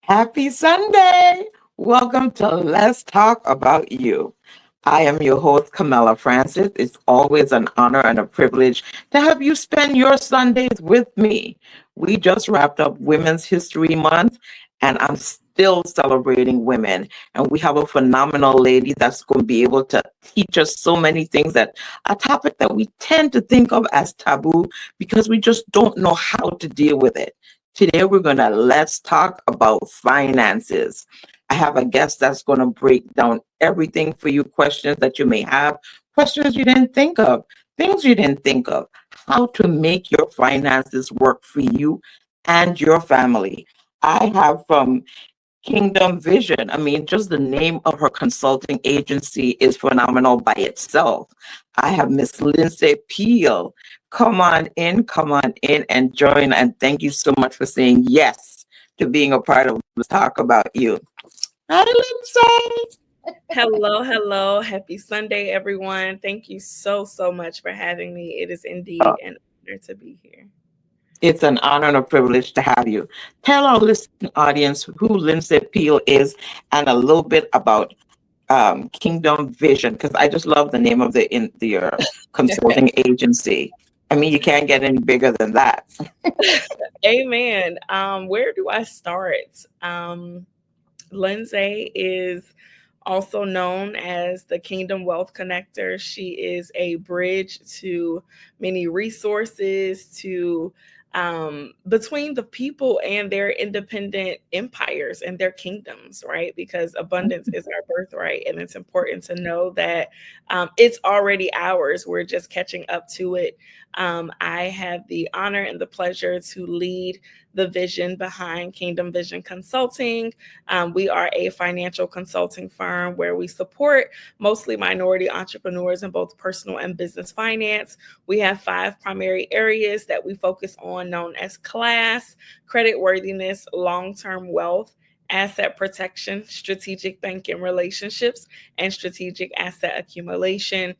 Happy Sunday! Welcome to Let's Talk About You. I am your host, Camela Francis. It's always an honor and a privilege to have you spend your Sundays with me. We just wrapped up Women's History Month, and I'm still celebrating women. And we have a phenomenal lady that's going to be able to teach us so many things that a topic that we tend to think of as taboo because we just don't know how to deal with it. Today, we're going to let's talk about finances. I have a guest that's going to break down everything for you, questions that you may have, questions you didn't think of, things you didn't think of, how to make your finances work for you and your family. I have from Kingdom Vision. I mean, just the name of her consulting agency is phenomenal by itself. I have Miss Lyndsae Peele. Come on in and join. And thank you so much for saying yes to being a part of Let's Talk About You. Hi, Lyndsae. Hello, hello. Happy Sunday, everyone. Thank you so much for having me. It is indeed an honor to be here. It's an honor and a privilege to have you. Tell our listening audience who Lyndsae Peele is and a little bit about Kingdom Vision, because I just love the name of the consulting agency. I mean, you can't get any bigger than that. Amen. Where do I start? Lyndsae is also known as the Kingdom Wealth Connector. She is a bridge to many resources to between the people and their independent empires and their kingdoms, right? Because abundance is our birthright, and it's important to know that it's already ours. We're just catching up to it. I have the honor and the pleasure to lead the vision behind Kingdom Vision Consulting. We are a financial consulting firm where we support mostly minority entrepreneurs in both personal and business finance. We have 5 primary areas that we focus on, known as class, credit worthiness, long-term wealth, asset protection, strategic banking relationships, and strategic asset accumulation.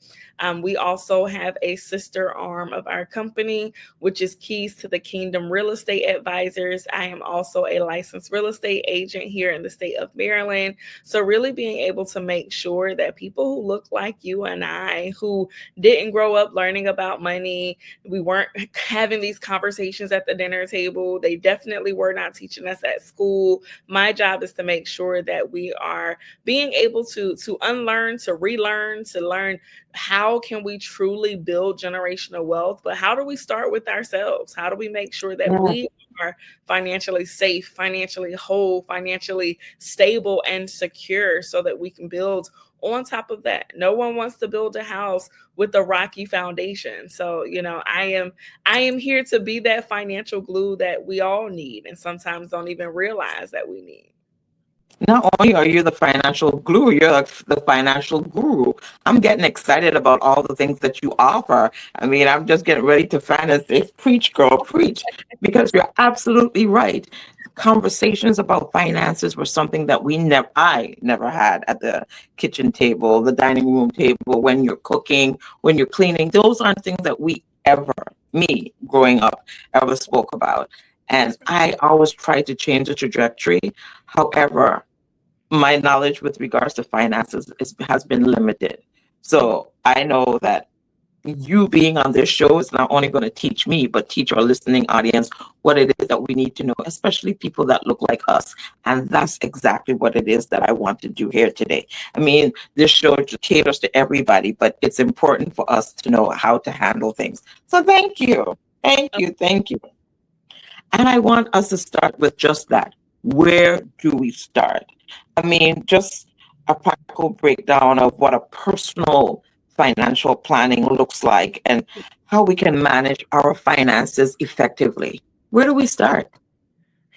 We also have a sister arm of our company, which is Keys to the Kingdom Real Estate Advisors. I am also a licensed real estate agent here in the state of Maryland. So really being able to make sure that people who look like you and I, who didn't grow up learning about money, we weren't having these conversations at the dinner table. They definitely were not teaching us at school. My job is to make sure that we are being able to unlearn, to relearn, to learn how can we truly build generational wealth, but how do we start with ourselves? How do we make sure that Yeah. we are financially safe, financially whole, financially stable and secure so that we can build on top of that? No one wants to build a house with a rocky foundation. So, I am here to be that financial glue that we all need and sometimes don't even realize that we need. Not only are you the financial glue, you're the financial guru. I'm getting excited about all the things that you offer. I mean, I'm just getting ready to fantasy. Preach, girl, preach. Because you're absolutely right. Conversations about finances were something that I never had at the kitchen table, the dining room table, when you're cooking, when you're cleaning. Those aren't things that me growing up, ever spoke about. And I always tried to change the trajectory. However, my knowledge with regards to finances has been limited. So I know that you being on this show is not only going to teach me, but teach our listening audience what it is that we need to know, especially people that look like us. And that's exactly what it is that I want to do here today. I mean, this show caters to everybody, but it's important for us to know how to handle things. So thank you. Thank you. Thank you. And I want us to start with just that. Where do we start? I mean, just a practical breakdown of what a personal financial planning looks like and how we can manage our finances effectively. Where do we start?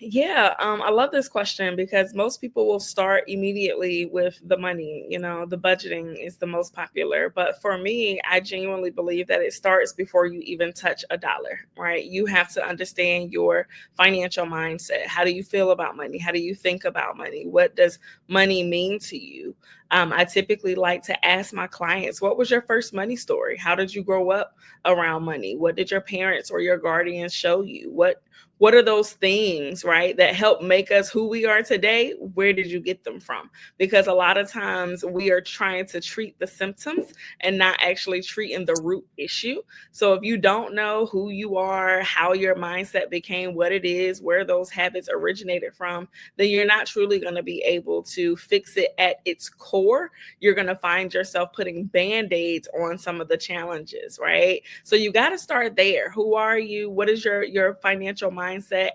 Yeah, I love this question because most people will start immediately with the money. The budgeting is the most popular. But for me, I genuinely believe that it starts before you even touch a dollar, right? You have to understand your financial mindset. How do you feel about money? How do you think about money? What does money mean to you? I typically like to ask my clients, what was your first money story? How did you grow up around money? What did your parents or your guardians show you? What are those things, right, that help make us who we are today? Where did you get them from? Because a lot of times we are trying to treat the symptoms and not actually treating the root issue. So if you don't know who you are, how your mindset became what it is, where those habits originated from, then you're not truly going to be able to fix it at its core. You're going to find yourself putting band-aids on some of the challenges, right? So you got to start there. Who are you? What is your financial mindset?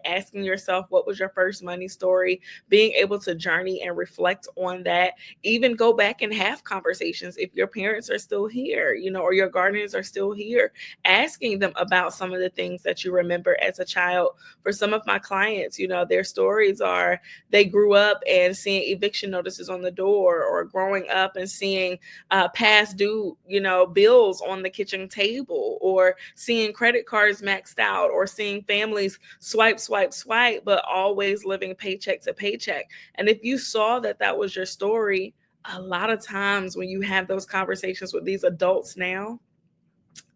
Asking yourself, what was your first money story? Being able to journey and reflect on that. Even go back and have conversations if your parents are still here, or your guardians are still here, asking them about some of the things that you remember as a child. For some of my clients, their stories are they grew up and seeing eviction notices on the door, or growing up and seeing past due, bills on the kitchen table, or seeing credit cards maxed out, or seeing families swipe, but always living paycheck to paycheck. And if you saw that was your story, a lot of times when you have those conversations with these adults now,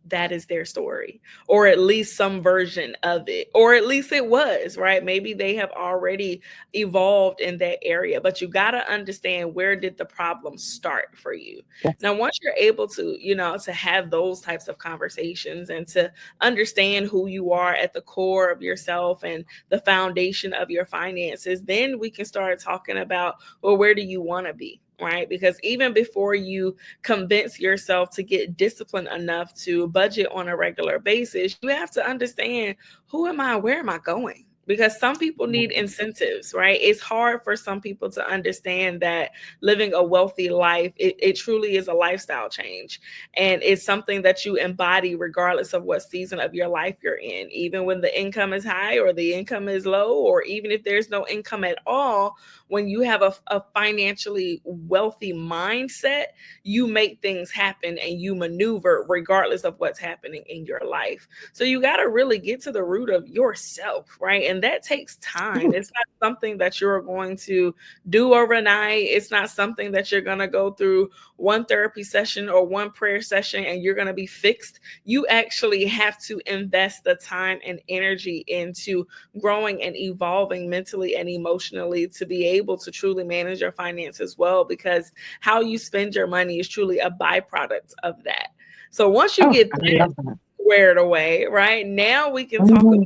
that is their story, or at least some version of it, or at least it was, right? Maybe they have already evolved in that area, but you got to understand, where did the problem start for you? Yes. Now, once you're able to, to have those types of conversations and to understand who you are at the core of yourself and the foundation of your finances, then we can start talking about, well, where do you want to be? Right? Because even before you convince yourself to get disciplined enough to budget on a regular basis, you have to understand, who am I? Where am I going? Because some people need incentives, right? It's hard for some people to understand that living a wealthy life, it truly is a lifestyle change. And it's something that you embody regardless of what season of your life you're in. Even when the income is high or the income is low, or even if there's no income at all, when you have a financially wealthy mindset, you make things happen and you maneuver regardless of what's happening in your life. So you got to really get to the root of yourself, right? And that takes time. It's not something that you're going to do overnight. It's not something that you're going to go through one therapy session or one prayer session and you're going to be fixed. You actually have to invest the time and energy into growing and evolving mentally and emotionally to be able to truly manage your finances well, because how you spend your money is truly a byproduct of that. So once you get that squared away, right, now we can talk about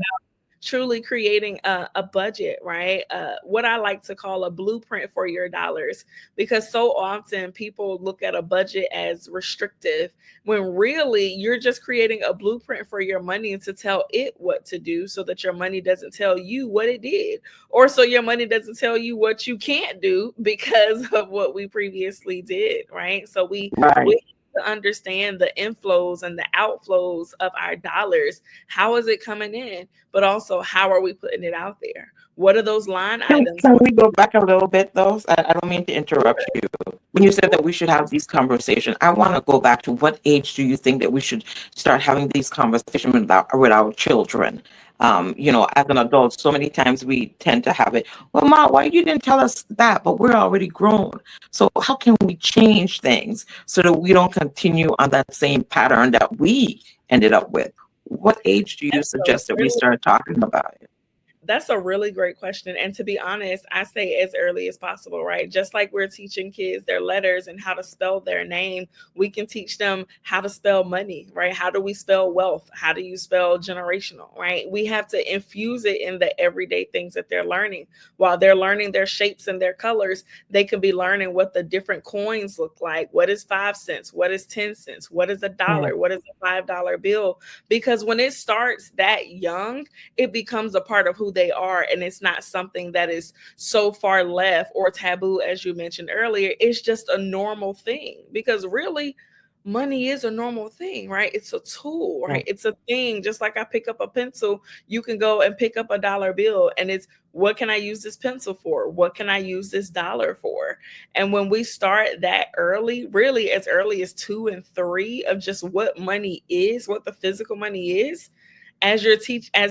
truly creating a budget, right? What I like to call a blueprint for your dollars, because so often people look at a budget as restrictive, when really you're just creating a blueprint for your money to tell it what to do, so that your money doesn't tell you what it did, or so your money doesn't tell you what you can't do because of what we previously did, right? So we to understand the inflows and the outflows of our dollars. How is it coming in? But also, how are we putting it out there? What are those line items? Can we go back a little bit, though? I don't mean to interrupt you. When you said that we should have these conversations, I want to go back to, what age do you think that we should start having these conversations with our children? As an adult, so many times we tend to have it, well, Ma, why you didn't tell us that? But we're already grown. So how can we change things so that we don't continue on that same pattern that we ended up with? What age do you suggest that we start talking about it? That's a really great question. And to be honest, I say as early as possible, right? Just like we're teaching kids their letters and how to spell their name, we can teach them how to spell money, right? How do we spell wealth? How do you spell generational, right? We have to infuse it in the everyday things that they're learning. While they're learning their shapes and their colors, they can be learning what the different coins look like. What is 5 cents? What is 10 cents? What is a dollar? What is a $5 bill? Because when it starts that young, it becomes a part of who they are, and it's not something that is so far left or taboo, as you mentioned earlier. It's just a normal thing, because really money is a normal thing, right? It's a tool, right? It's a thing. Just like I pick up a pencil, you can go and pick up a dollar bill, and it's, what can I use this pencil for? What can I use this dollar for? And when we start that early, really as early as 2 and 3, of just what money is, what the physical money is, as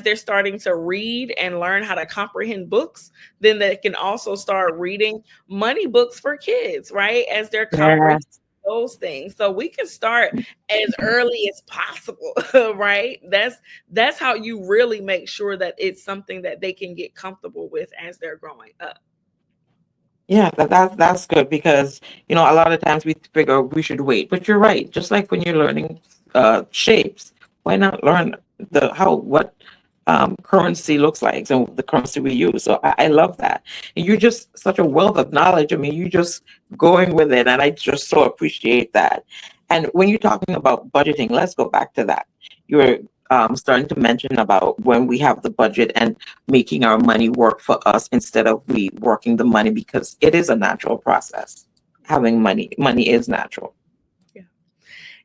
they're starting to read and learn how to comprehend books, then they can also start reading money books for kids, right? As they're Yeah. comprehending those things. So we can start as early as possible, right? That's how you really make sure that it's something that they can get comfortable with as they're growing up. Yeah, that's good because a lot of times we figure we should wait, but you're right. Just like when you're learning shapes, why not learn the how what currency looks like, so the currency we use. So I love that. And you're just such a wealth of knowledge. I mean, you just going with it, and I just so appreciate that. And when you're talking about budgeting, let's go back to that. You're starting to mention about when we have the budget and making our money work for us instead of we working the money, because it is a natural process. Having money is natural. Yeah.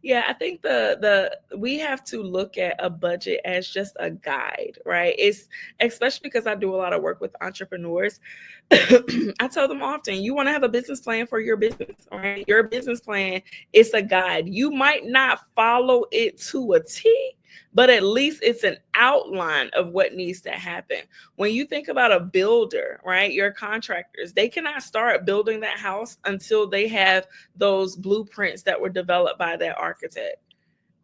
Yeah, I think the we have to look at a budget as just a guide, right? It's especially because I do a lot of work with entrepreneurs. I tell them often, you want to have a business plan for your business, right? Your business plan is a guide. You might not follow it to a T, but at least it's an outline of what needs to happen. When you think about a builder, right? Your contractors, they cannot start building that house until they have those blueprints that were developed by that architect.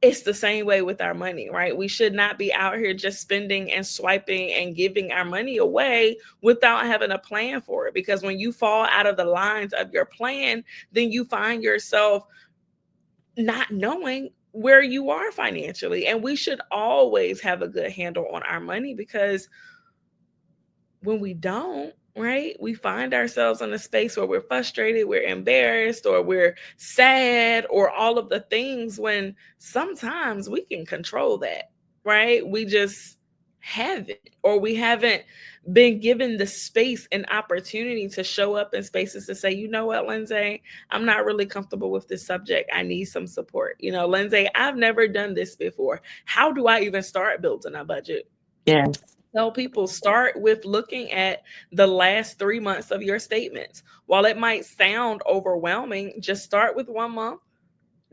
It's the same way with our money, right? We should not be out here just spending and swiping and giving our money away without having a plan for it. Because when you fall out of the lines of your plan, then you find yourself not knowing where you are financially. And we should always have a good handle on our money, because when we don't, right, we find ourselves in a space where we're frustrated, we're embarrassed, or we're sad, or all of the things, when sometimes we can control that, right? We just haven't, or we haven't been given the space and opportunity to show up in spaces to say, you know what, Lyndsae, I'm not really comfortable with this subject. I need some support. Lyndsae, I've never done this before. How do I even start building a budget? Yes. Tell people, start with looking at the last 3 months of your statements. While it might sound overwhelming, just start with 1 month,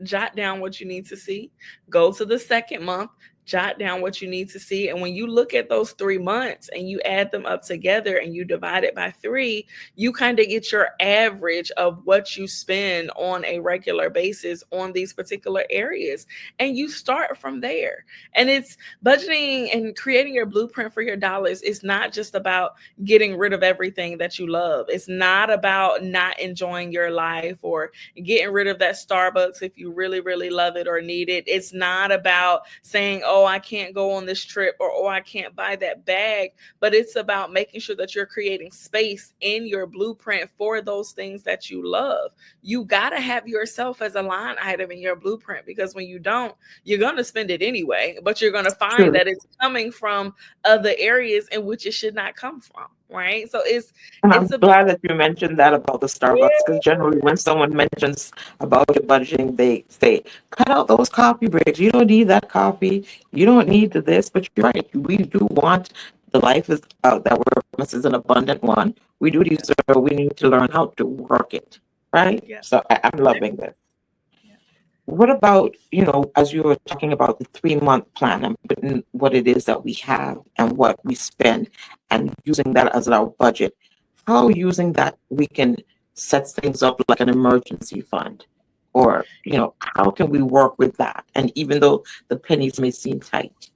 jot down what you need to see, go to the second month, jot down what you need to see. And when you look at those 3 months and you add them up together and you divide it by 3, you kind of get your average of what you spend on a regular basis on these particular areas. And you start from there. And it's budgeting and creating your blueprint for your dollars. It's not just about getting rid of everything that you love. It's not about not enjoying your life or getting rid of that Starbucks if you really, really love it or need it. It's not about saying, oh, I can't go on this trip, or oh, I can't buy that bag. But it's about making sure that you're creating space in your blueprint for those things that you love. You got to have yourself as a line item in your blueprint, because when you don't, you're going to spend it anyway, but you're going to find True. that it's coming from other areas in which it should not come from, right? So And I'm it's a glad that you mentioned that about the Starbucks, because generally when someone mentions about your budgeting, they say, cut out those coffee breaks. You don't need that coffee. You don't need this. But you're right. We do want the life is that we're promised is an abundant one. We do deserve. We need to learn how to work it. Right. yeah, So I'm loving this. yeah. What about, as you were talking about the 3 month plan and putting what it is that we have and what we spend and using that as our budget, how using that we can set things up like an emergency fund? Or, how can we work with that? And even though the pennies may seem tight.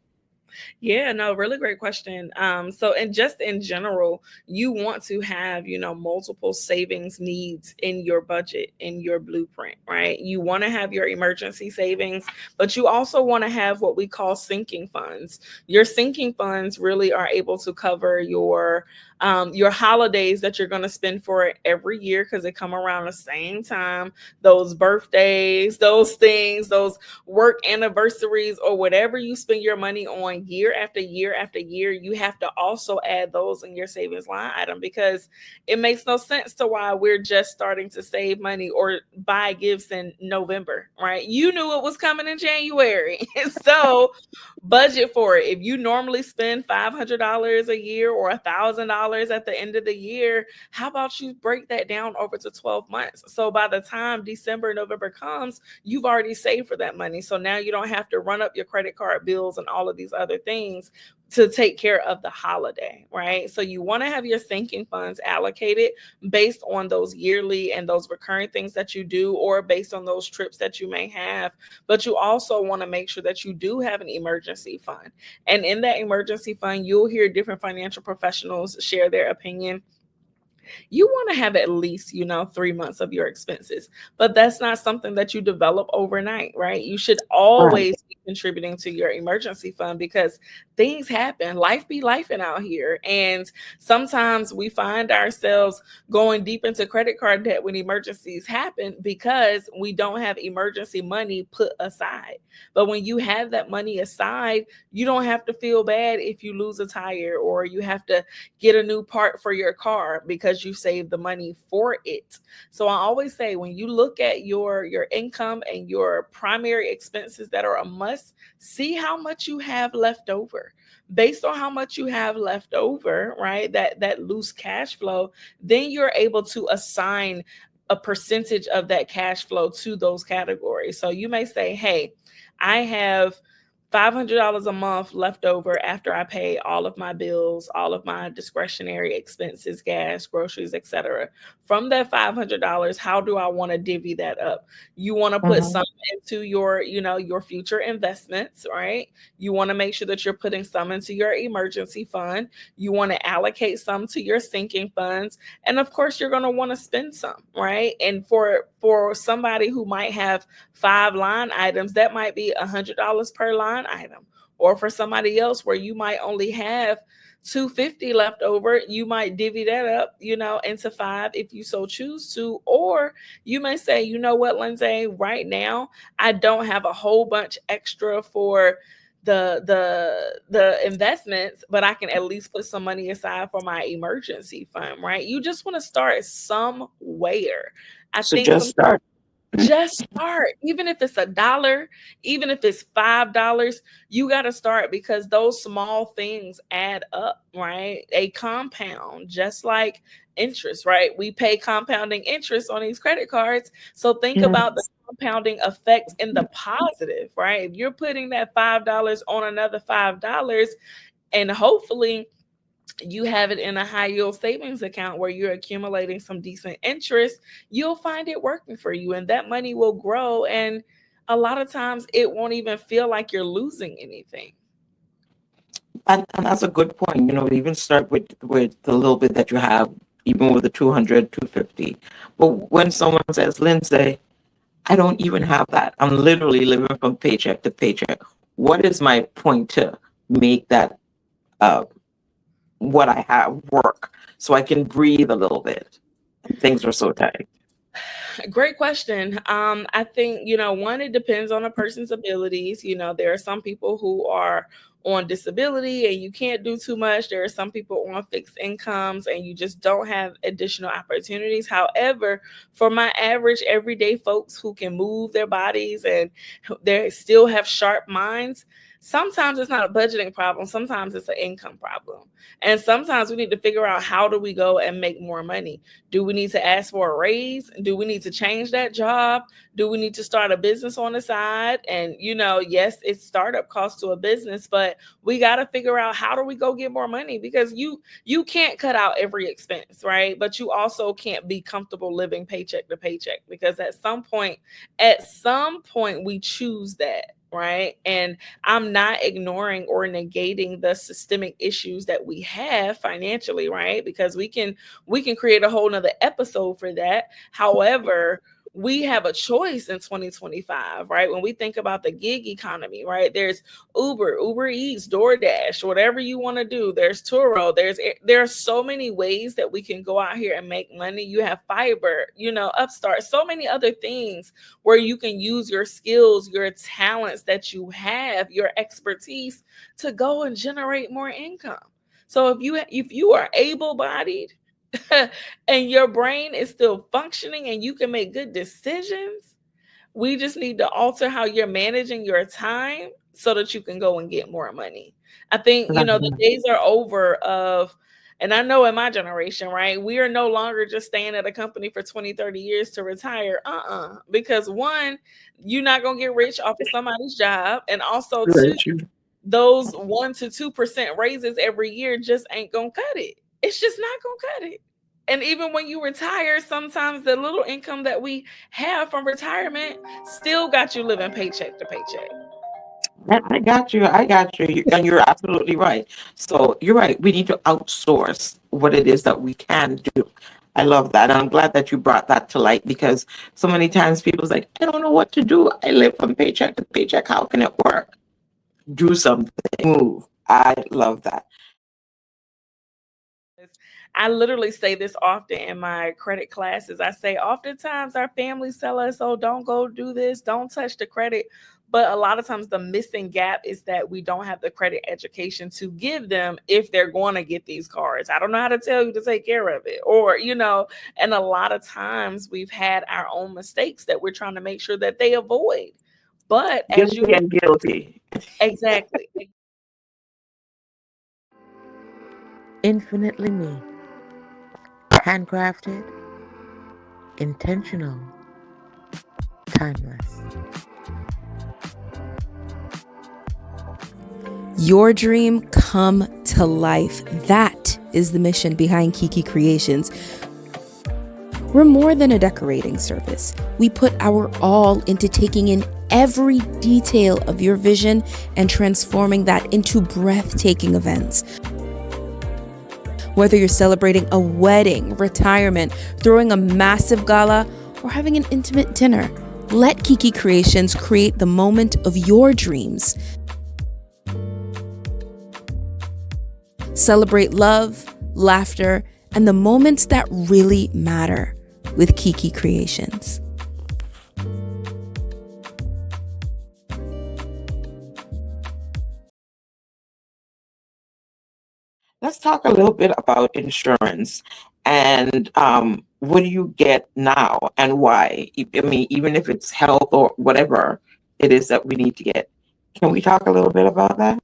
Yeah, no, really great question. So and just in general, you want to have, multiple savings needs in your budget, in your blueprint, right? You want to have your emergency savings, but you also want to have what we call sinking funds. Your sinking funds really are able to cover your holidays that you're going to spend for it every year, because they come around the same time. Those birthdays, those things, those work anniversaries, or whatever you spend your money on year after year after year, you have to also add those in your savings line item, because it makes no sense to why we're just starting to save money or buy gifts in November, right? You knew it was coming in January. So Budget for it. If you normally spend $500 a year or $1,000 at the end of the year, how about you break that down over to 12 months? So by the time December, November comes, you've already saved for that money. So now you don't have to run up your credit card bills and all of these other things to take care of the holiday, right? So you want to have your sinking funds allocated based on those yearly and those recurring things that you do, or based on those trips that you may have. But you also want to make sure that you do have an emergency fund. And in that emergency fund, you'll hear different financial professionals share their opinion. You want to have at least, 3 months of your expenses, but that's not something that you develop overnight, right? You should Right. always be contributing to your emergency fund, because things happen. Life be lifing out here. And sometimes we find ourselves going deep into credit card debt when emergencies happen because we don't have emergency money put aside. But when you have that money aside, you don't have to feel bad if you lose a tire or you have to get a new part for your car because you saved the money for it. So I always say, when you look at your income and your primary expenses that are a must, see how much you have left over. Based on how much you have left over, right? That loose cash flow, then you're able to assign a percentage of that cash flow to those categories. So you may say, hey, I have $500 a month left over after I pay all of my bills, all of my discretionary expenses, gas, groceries, etc. From that $500, how do I want to divvy that up? You want to put Mhm. some into your future investments, right? You want to make sure that you're putting some into your emergency fund. You want to allocate some to your sinking funds, and of course, you're going to want to spend some, right? And for somebody who might have 5 line items, that might be $100 per line item. Or for somebody else where you might only have 250 left over, you might divvy that up, into 5 if you so choose to. Or you may say, you know what, Lyndsae, right now I don't have a whole bunch extra for the investments, but I can at least put some money aside for my emergency fund, right? You just want to start somewhere. I So think just some start. just start. Even if it's $1, even if it's $5, you got to start, because those small things add up, right? A compound, just like interest, right? We pay compounding interest on these credit cards. So think about the Yes. compounding effect in the positive, right? If you're putting that $5 on another $5, and hopefully you have it in a high yield savings account where you're accumulating some decent interest, you'll find it working for you, and that money will grow. And a lot of times it won't even feel like you're losing anything. And that's a good point. Even start with the little bit that you have, even with the 200, 250. But when someone says, Lindsay, I don't even have that. I'm literally living from paycheck to paycheck. What is my point to make that uh, what I have work so I can breathe a little bit? Things are so tight. Great question. I think, one, it depends on a person's abilities. There are some people who are on disability and you can't do too much. There are some people on fixed incomes and you just don't have additional opportunities. However, for my average everyday folks who can move their bodies and they still have sharp minds, sometimes it's not a budgeting problem. Sometimes it's an income problem. And sometimes we need to figure out, how do we go and make more money? Do we need to ask for a raise? Do we need to change that job? Do we need to start a business on the side? And, yes, it's startup cost to a business, but we got to figure out, how do we go get more money? Because you can't cut out every expense, right? But you also can't be comfortable living paycheck to paycheck, because at some point we choose that, right? And I'm not ignoring or negating the systemic issues that we have financially, right? Because we can create a whole nother episode for that. However, we have a choice in 2025, right? When we think about the gig economy, right? There's Uber Eats, DoorDash, whatever you want to do. There's Turo. There are so many ways that we can go out here and make money. You have Fiverr, Upstart, so many other things where you can use your skills, your talents that you have, your expertise to go and generate more income. So if you are able-bodied and your brain is still functioning and you can make good decisions, we just need to alter how you're managing your time so that you can go and get more money. I think, Love the that. days are over of, and I know in my generation, right, we are no longer just staying at a company for 20, 30 years to retire. Because one, you're not going to get rich off of somebody's job. And also, Very two, true. those 1 to 2% raises every year just ain't going to cut it. It's just not going to cut it. And even when you retire, sometimes the little income that we have from retirement still got you living paycheck to paycheck. I got you. I got you. And you're absolutely right. So you're right. We need to outsource what it is that we can do. I love that. And I'm glad that you brought that to light, because so many times people's like, I don't know what to do. I live from paycheck to paycheck. How can it work? Do something. Move. I love that. I literally say this often in my credit classes. I say, oftentimes our families tell us, oh, don't go do this, don't touch the credit. But a lot of times the missing gap is that we don't have the credit education to give them if they're going to get these cards. I don't know how to tell you to take care of it. Or, and a lot of times we've had our own mistakes that we're trying to make sure that they avoid. But as Guilty you and guilty. exactly. Infinitely me. Handcrafted, intentional, timeless. Your dream come to life. That is the mission behind Kiki Creations. We're more than a decorating service. We put our all into taking in every detail of your vision and transforming that into breathtaking events. Whether you're celebrating a wedding, retirement, throwing a massive gala, or having an intimate dinner, let Kiki Creations create the moment of your dreams. Celebrate love, laughter, and the moments that really matter with Kiki Creations. Let's talk a little bit about insurance and what do you get now and why? I mean, even if it's health or whatever it is that we need to get. Can we talk a little bit about that?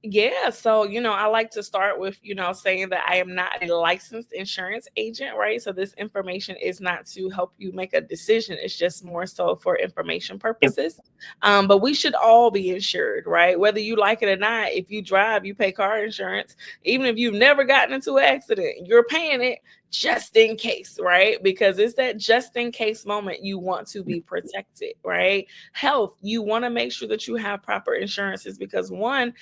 Yeah, so I like to start with saying that I am not a licensed insurance agent, right? So this information is not to help you make a decision. It's just more so for information Yep. purposes. But we should all be insured, right? Whether you like it or not. If you drive, you pay car insurance. Even if you've never gotten into an accident, you're paying it just in case, right? Because it's that just in case moment you want to be protected, right? Health, you want to make sure that you have proper insurances because one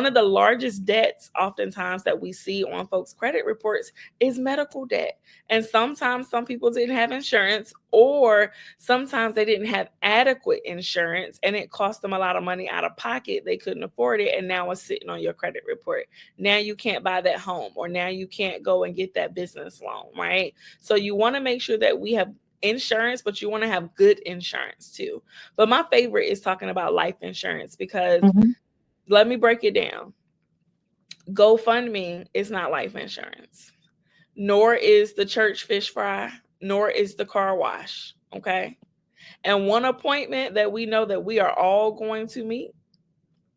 of the largest debts oftentimes that we see on folks' credit reports is medical debt. And sometimes some people didn't have insurance, or sometimes they didn't have adequate insurance and it cost them a lot of money out of pocket. They couldn't afford it. And now it's sitting on your credit report. Now you can't buy that home, or now you can't go and get that business loan, right? So you want to make sure that we have insurance, but you want to have good insurance too. But my favorite is talking about life insurance because Mhm. let me break it down. GoFundMe is not life insurance, nor is the church fish fry, nor is the car wash. Okay. And one appointment that we know that we are all going to meet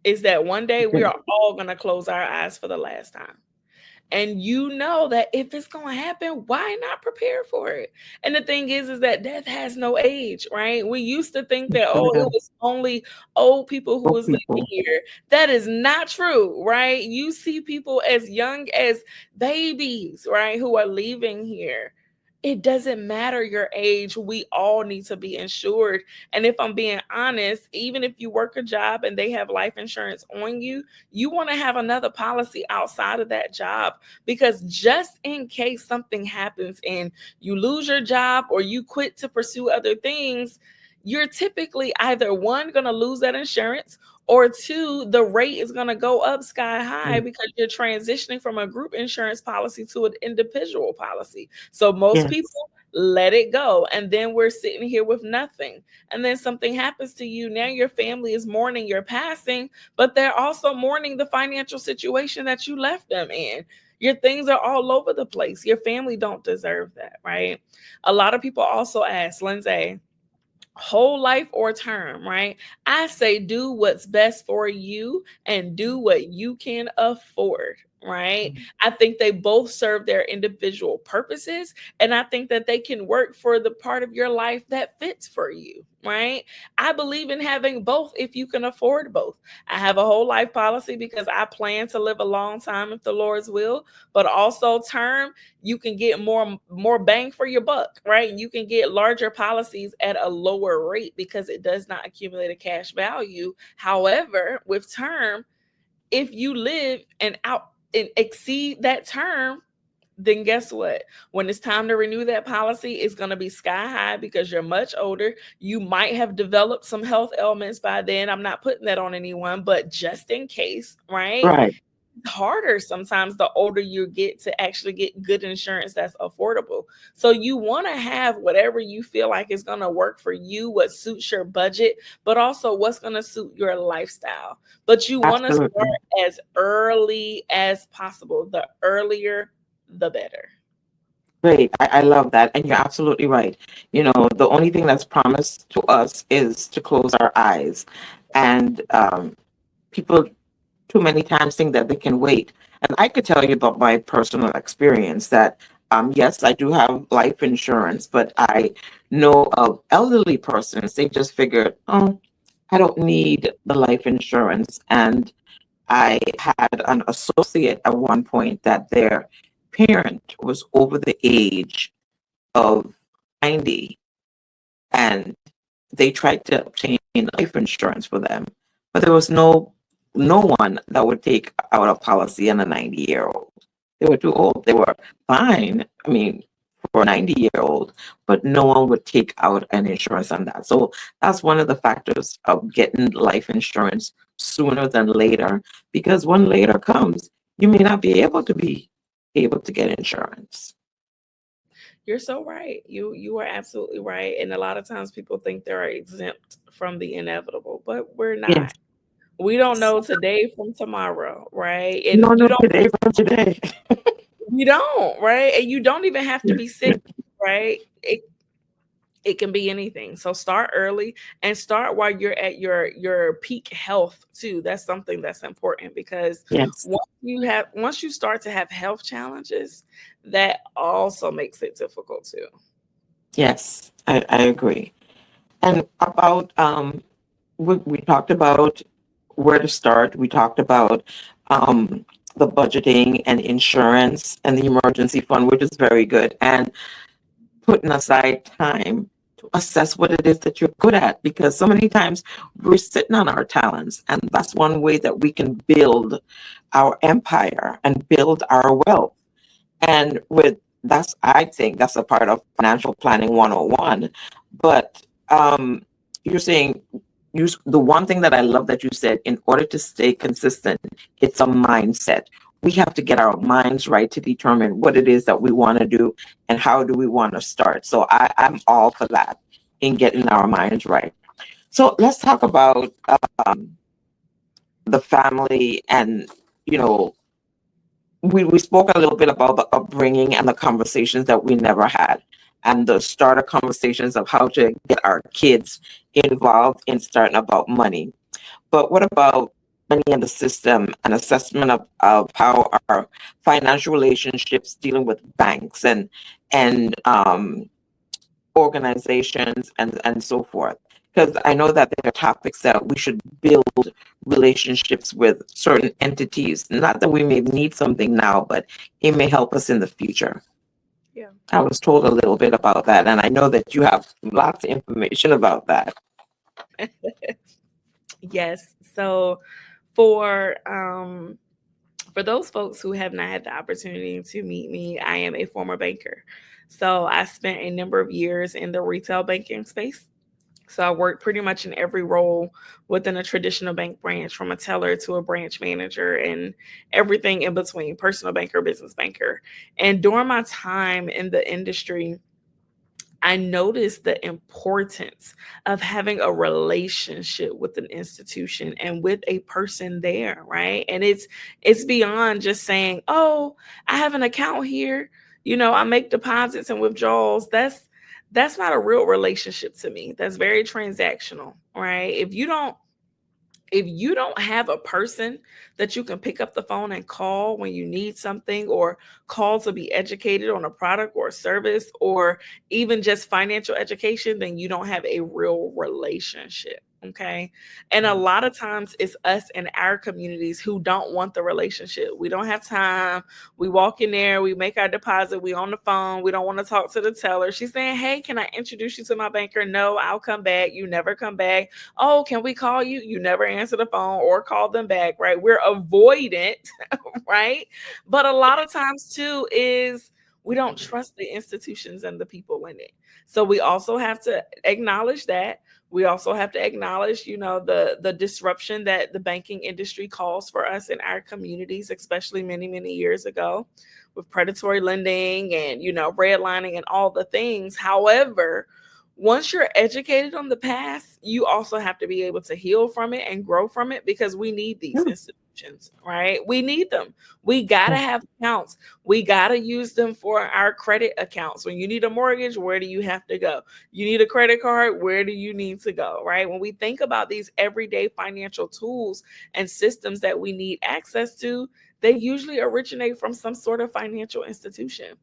is that one day we are all going to close our eyes for the last time. And you know that if it's going to happen, why not prepare for it? And the thing is that death has no age, right? We used to think that, oh, it was only old people who For was living people. here. That is not true, right? You see people as young as babies, right, who are leaving here. It doesn't matter your age. We all need to be insured. And if I'm being honest, even if you work a job and they have life insurance on you, you want to have another policy outside of that job, because just in case something happens and you lose your job or you quit to pursue other things, you're typically either one, going to lose that insurance, or two, the rate is going to go up sky high because you're transitioning from a group insurance policy to an individual policy. So most Yes. people let it go. And then we're sitting here with nothing. And then something happens to you. Now your family is mourning your passing, but they're also mourning the financial situation that you left them in. Your things are all over the place. Your family don't deserve that, right? A lot of people also ask, Lyndsae, whole life or term, right? I say do what's best for you and do what you can afford, right? I think they both serve their individual purposes, and I think that they can work for the part of your life that fits for you, right? I believe in having both if you can afford both. I have a whole life policy because I plan to live a long time if the Lord's will, but also term, you can get more bang for your buck, right? You can get larger policies at a lower rate because it does not accumulate a cash value. However, with term, if you live and exceed that term, then guess what? When it's time to renew that policy, it's going to be sky high because you're much older. You might have developed some health ailments by then. I'm not putting that on anyone, but just in case, right? Right. Harder sometimes the older you get to actually get good insurance that's affordable. So you want to have whatever you feel like is going to work for you, what suits your budget, but also what's going to suit your lifestyle. But you want to start Absolutely. as early as possible. The earlier, the better. Great. I love that. And you're absolutely right. The only thing that's promised to us is to close our eyes. And people too many times think that they can wait. And I could tell you about my personal experience that, yes, I do have life insurance, but I know of elderly persons, they just figured, oh, I don't need the life insurance. And I had an associate at one point that their parent was over the age of 90, and they tried to obtain life insurance for them, but there was no one that would take out a policy on a 90-year-old. They were too old. They were fine, I mean, for a 90-year-old, but no one would take out an insurance on that. So that's one of the factors of getting life insurance sooner than later, because when later comes, you may not be able to get insurance. You're so right. You are absolutely right. And a lot of times people think they're exempt from the inevitable, but we're Yes. not. We don't know today from tomorrow, right? You And don't you know don't today from today. you don't, right? And you don't even have to be sick, right? It can be anything. So start early and start while you're at your peak health too. That's something that's important because Yes. once you start to have health challenges, that also makes it difficult too. Yes, I agree. And about we talked about where to start. We talked about um the budgeting and insurance and the emergency fund, which is very good, and putting aside time to assess what it is that you're good at, because so many times we're sitting on our talents, and that's one way that we can build our empire and build our wealth. And I think that's a part of financial planning 101. But you're saying, the one thing that I love that you said, in order to stay consistent, it's a mindset. We have to get our minds right to determine what it is that we want to do and how do we want to start. So I'm all for that, in getting our minds right. So let's talk about um, the family, and you know we spoke a little bit about the upbringing and the conversations that we never had, and the starter conversations of how to get our kids involved in starting about money. But what about money in the system, and assessment of how our financial relationships dealing with banks and organizations and so forth? Because I know that there are topics that we should build relationships with certain entities. Not that we may need something now, but it may help us in the future. Yeah. I was told a little bit about that, and I know that you have lots of information about that. Yes. So for for those folks who have not had the opportunity to meet me, I am a former banker. So I spent a number of years in the retail banking space. So I worked pretty much in every role within a traditional bank branch, from a teller to a branch manager and everything in between, personal banker, business banker. And during my time in the industry, I noticed the importance of having a relationship with an institution and with a person there, right? And it's beyond just saying, "Oh, I have an account here. I make deposits and withdrawals." That's not a real relationship to me. That's very transactional, right? If you don't have a person that you can pick up the phone and call when you need something, or call to be educated on a product or a service, or even just financial education, then you don't have a real relationship. Okay. And a lot of times it's us in our communities who don't want the relationship. We don't have time. We walk in there, we make our deposit, we on the phone, we don't want to talk to the teller. She's saying, "Hey, can I introduce you to my banker?" "No, I'll come back." You never come back. "Oh, can we call you?" You never answer the phone or call them back, right? We're avoidant, right? But a lot of times too is we don't trust the institutions and the people in it. So we also have to acknowledge that. We also have to acknowledge, the disruption that the banking industry caused for us in our communities, especially many, many years ago, with predatory lending and, redlining and all the things. However, once you're educated on the past, you also have to be able to heal from it and grow from it, because we need these institutions, right? We need them. We got to have accounts. We got to use them for our credit accounts. When you need a mortgage, where do you have to go? You need a credit card, where do you need to go, right? When we think about these everyday financial tools and systems that we need access to, they usually originate from some sort of financial institution.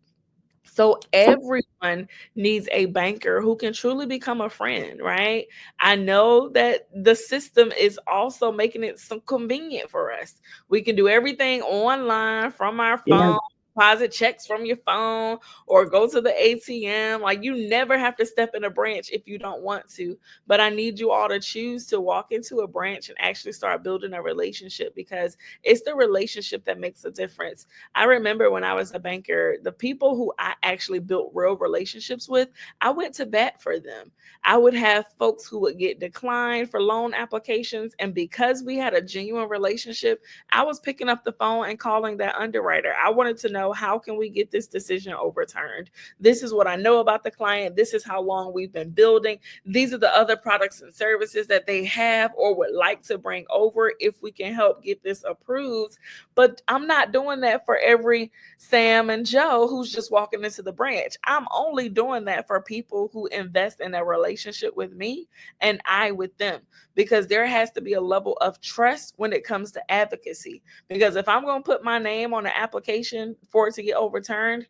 So everyone needs a banker who can truly become a friend, right? I know that the system is also making it so convenient for us. We can do everything online from our Yeah. phone, deposit checks from your phone, or go to the ATM. Like, you never have to step in a branch if you don't want to. But I need you all to choose to walk into a branch and actually start building a relationship, because it's the relationship that makes a difference. I remember when I was a banker, the people who I actually built real relationships with, I went to bat for them. I would have folks who would get declined for loan applications. And because we had a genuine relationship, I was picking up the phone and calling that underwriter. I wanted to know, how can we get this decision overturned? This is what I know about the client. This is how long we've been building. These are the other products and services that they have or would like to bring over, if we can help get this approved. But I'm not doing that for every Sam and Joe who's just walking into the branch. I'm only doing that for people who invest in a relationship with me and I with them, because there has to be a level of trust when it comes to advocacy. Because if I'm going to put my name on an application for it to get overturned,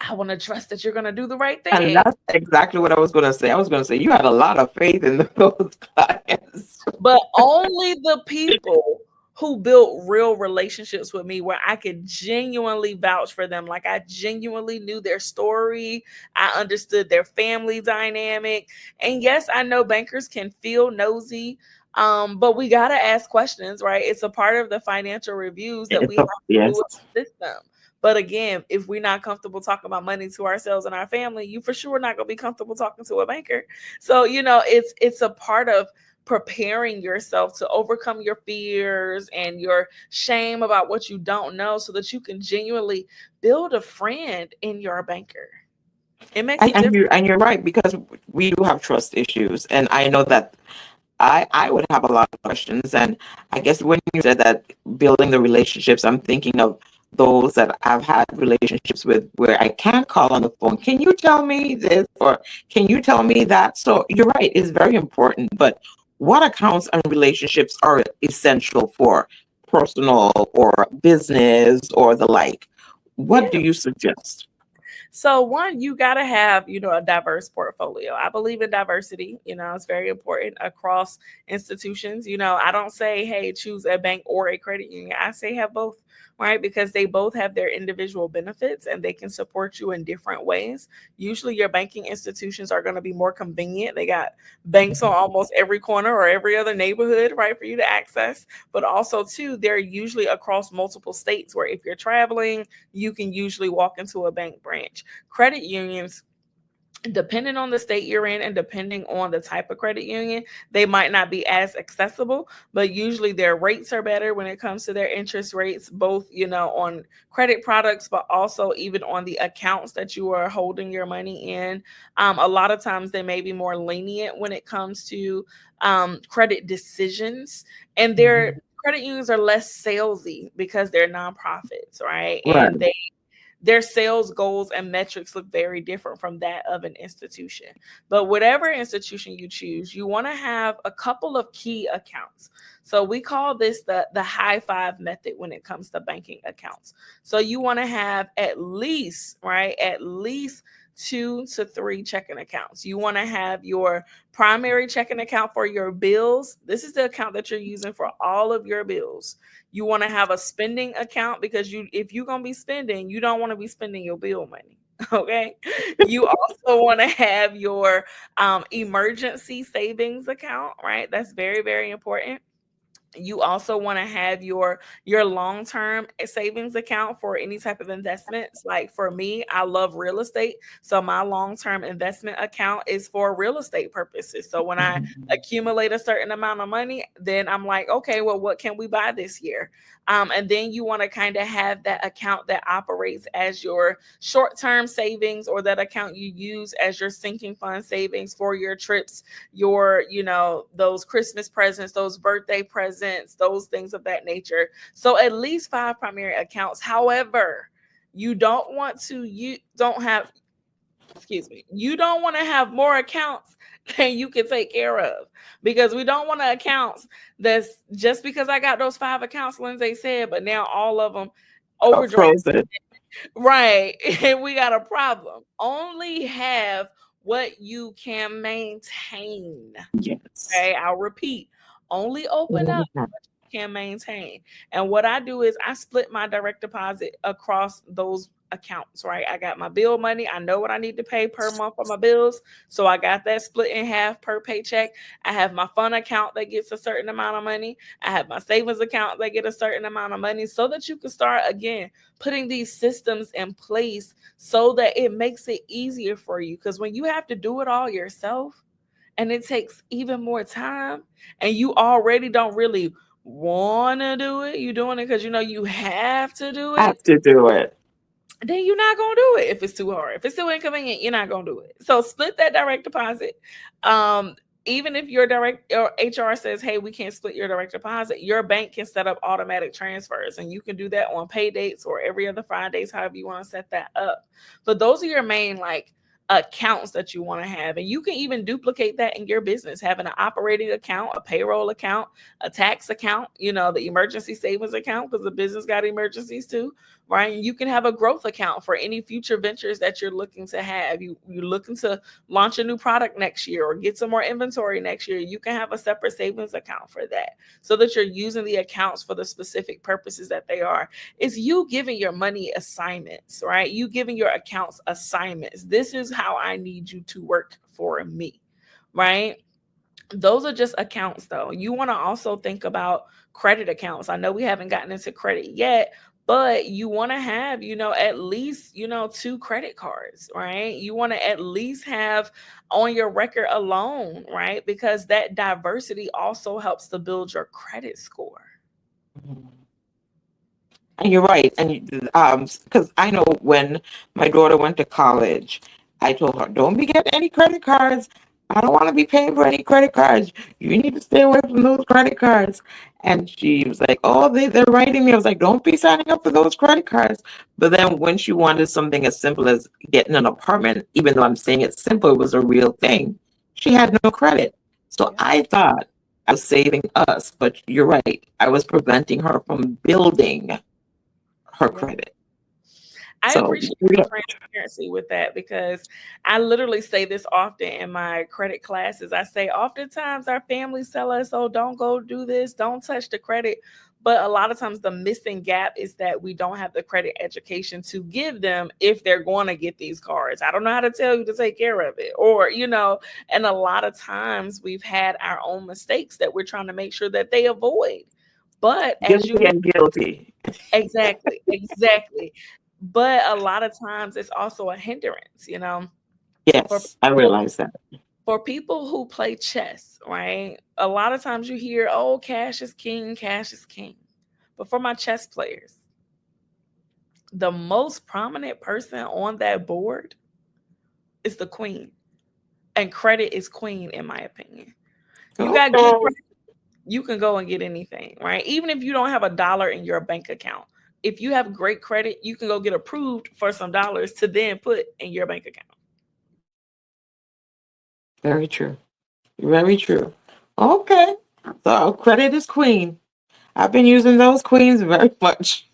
I want to trust that you're going to do the right And thing. that's exactly what I was going to say. I was going to say you had a lot of faith in those clients. But only the people who built real relationships with me, where I could genuinely vouch for them. Like, I genuinely knew their story. I understood their family dynamic. And yes, I know bankers can feel nosy. But we got to ask questions, right? It's a part of the financial reviews that we have to Yes. do with the system. But again, if we're not comfortable talking about money to ourselves and our family, you for sure not going to be comfortable talking to a banker. So, it's a part of preparing yourself to overcome your fears and your shame about what you don't know, so that you can genuinely build a friend in your banker. It makes a difference. And you're right, because we do have trust issues, and I know that I would have a lot of questions. And I guess when you said that, building the relationships, I'm thinking of those that I've had relationships with where I can't call on the phone. Can you tell me this, or can you tell me that? So you're right, it's very important. But what accounts and relationships are essential for personal or business or the like? What do Yeah. you suggest? So one, you got to have, a diverse portfolio. I believe in diversity. It's very important across institutions. I don't say, hey, choose a bank or a credit union. I say have both, right? Because they both have their individual benefits and they can support you in different ways. Usually your banking institutions are going to be more convenient. They got banks on almost every corner or every other neighborhood, right, for you to access. But also too, they're usually across multiple states, where if you're traveling, you can usually walk into a bank branch. Credit unions, depending on the state you're in and depending on the type of credit union, they might not be as accessible, but usually their rates are better when it comes to their interest rates, both, on credit products, but also even on the accounts that you are holding your money in. A lot of times they may be more lenient when it comes to credit decisions, and their credit unions are less salesy because they're nonprofits, right? Right. And their sales goals and metrics look very different from that of an institution. But whatever institution you choose, you want to have a couple of key accounts. So we call this the high five method when it comes to banking accounts. So you want to have at least 2 to 3 checking accounts. You want to have your primary checking account for your bills. This is the account that you're using for all of your bills. You want to have a spending account because if you're going to be spending, you don't want to be spending your bill money. Okay. You also want to have your emergency savings account, right? That's very, very important. You also want to have your long-term savings account for any type of investments. Like for me, I love real estate. So my long-term investment account is for real estate purposes. So when I accumulate a certain amount of money, then I'm like, okay, well, what can we buy this year? And then you want to kind of have that account that operates as your short-term savings, or that account you use as your sinking fund savings for your trips, your, those Christmas presents, those birthday presents, those things of that nature. So at least 5 primary accounts. However, you don't want to have more accounts than you can take care of, because we don't want accounts that's just because I got those 5 accounts, Lyndsae said, but now all of them overdrafted. Right. And we got a problem. Only have what you can maintain. Yes. Okay, I'll repeat. Only open up what you can maintain. And what I do is I split my direct deposit across those accounts, right? I got my bill money. I know what I need to pay per month for my bills. So I got that split in half per paycheck. I have my fund account that gets a certain amount of money. I have my savings account that get a certain amount of money, so that you can start, again, putting these systems in place so that it makes it easier for you. Because when you have to do it all yourself, and it takes even more time, and you already don't really want to do it, you're doing it because you have to do it. Then you're not going to do it if it's too hard. If it's too inconvenient, you're not going to do it. So split that direct deposit. Even if your HR says, hey, we can't split your direct deposit, your bank can set up automatic transfers, and you can do that on pay dates or every other Fridays, however you want to set that up. But those are your main accounts that you want to have. And you can even duplicate that in your business, having an operating account, a payroll account, a tax account, the emergency savings account, because the business got emergencies too, right? And you can have a growth account for any future ventures that you're looking to have. You're looking to launch a new product next year or get some more inventory next year. You can have a separate savings account for that, so that you're using the accounts for the specific purposes that they are. It's you giving your money assignments, right? You giving your accounts assignments. This is how I need you to work for me, right? Those are just accounts, though. You want to also think about credit accounts. I know we haven't gotten into credit yet, but you want to have, at least, 2 credit cards, right? You want to at least have on your record alone, right? Because that diversity also helps to build your credit score. And you're right. And because I know when my daughter went to college, I told her, don't be getting any credit cards. I don't want to be paying for any credit cards. You need to stay away from those credit cards. And she was like, oh, they're writing me. I was like, don't be signing up for those credit cards. But then when she wanted something as simple as getting an apartment, even though I'm saying it's simple, it was a real thing, she had no credit. So I thought I was saving us, but you're right. I was preventing her from building her credit. I appreciate your transparency with that, because I literally say this often in my credit classes. I say, oftentimes our families tell us, oh, don't go do this, don't touch the credit. But a lot of times the missing gap is that we don't have the credit education to give them if they're going to get these cards. I don't know how to tell you to take care of it, or, and a lot of times we've had our own mistakes that we're trying to make sure that they avoid. But guilty. Exactly. But a lot of times it's also a hindrance, Yes, I realize that. For people who play chess, right? A lot of times you hear, oh, cash is king, cash is king. But for my chess players, the most prominent person on that board is the queen. And credit is queen, in my opinion. You got good credit, you can go and get anything, right? Even if you don't have $1 in your bank account, if you have great credit, you can go get approved for some dollars to then put in your bank account. Very true. Very true. Okay. So credit is queen. I've been using those queens very much.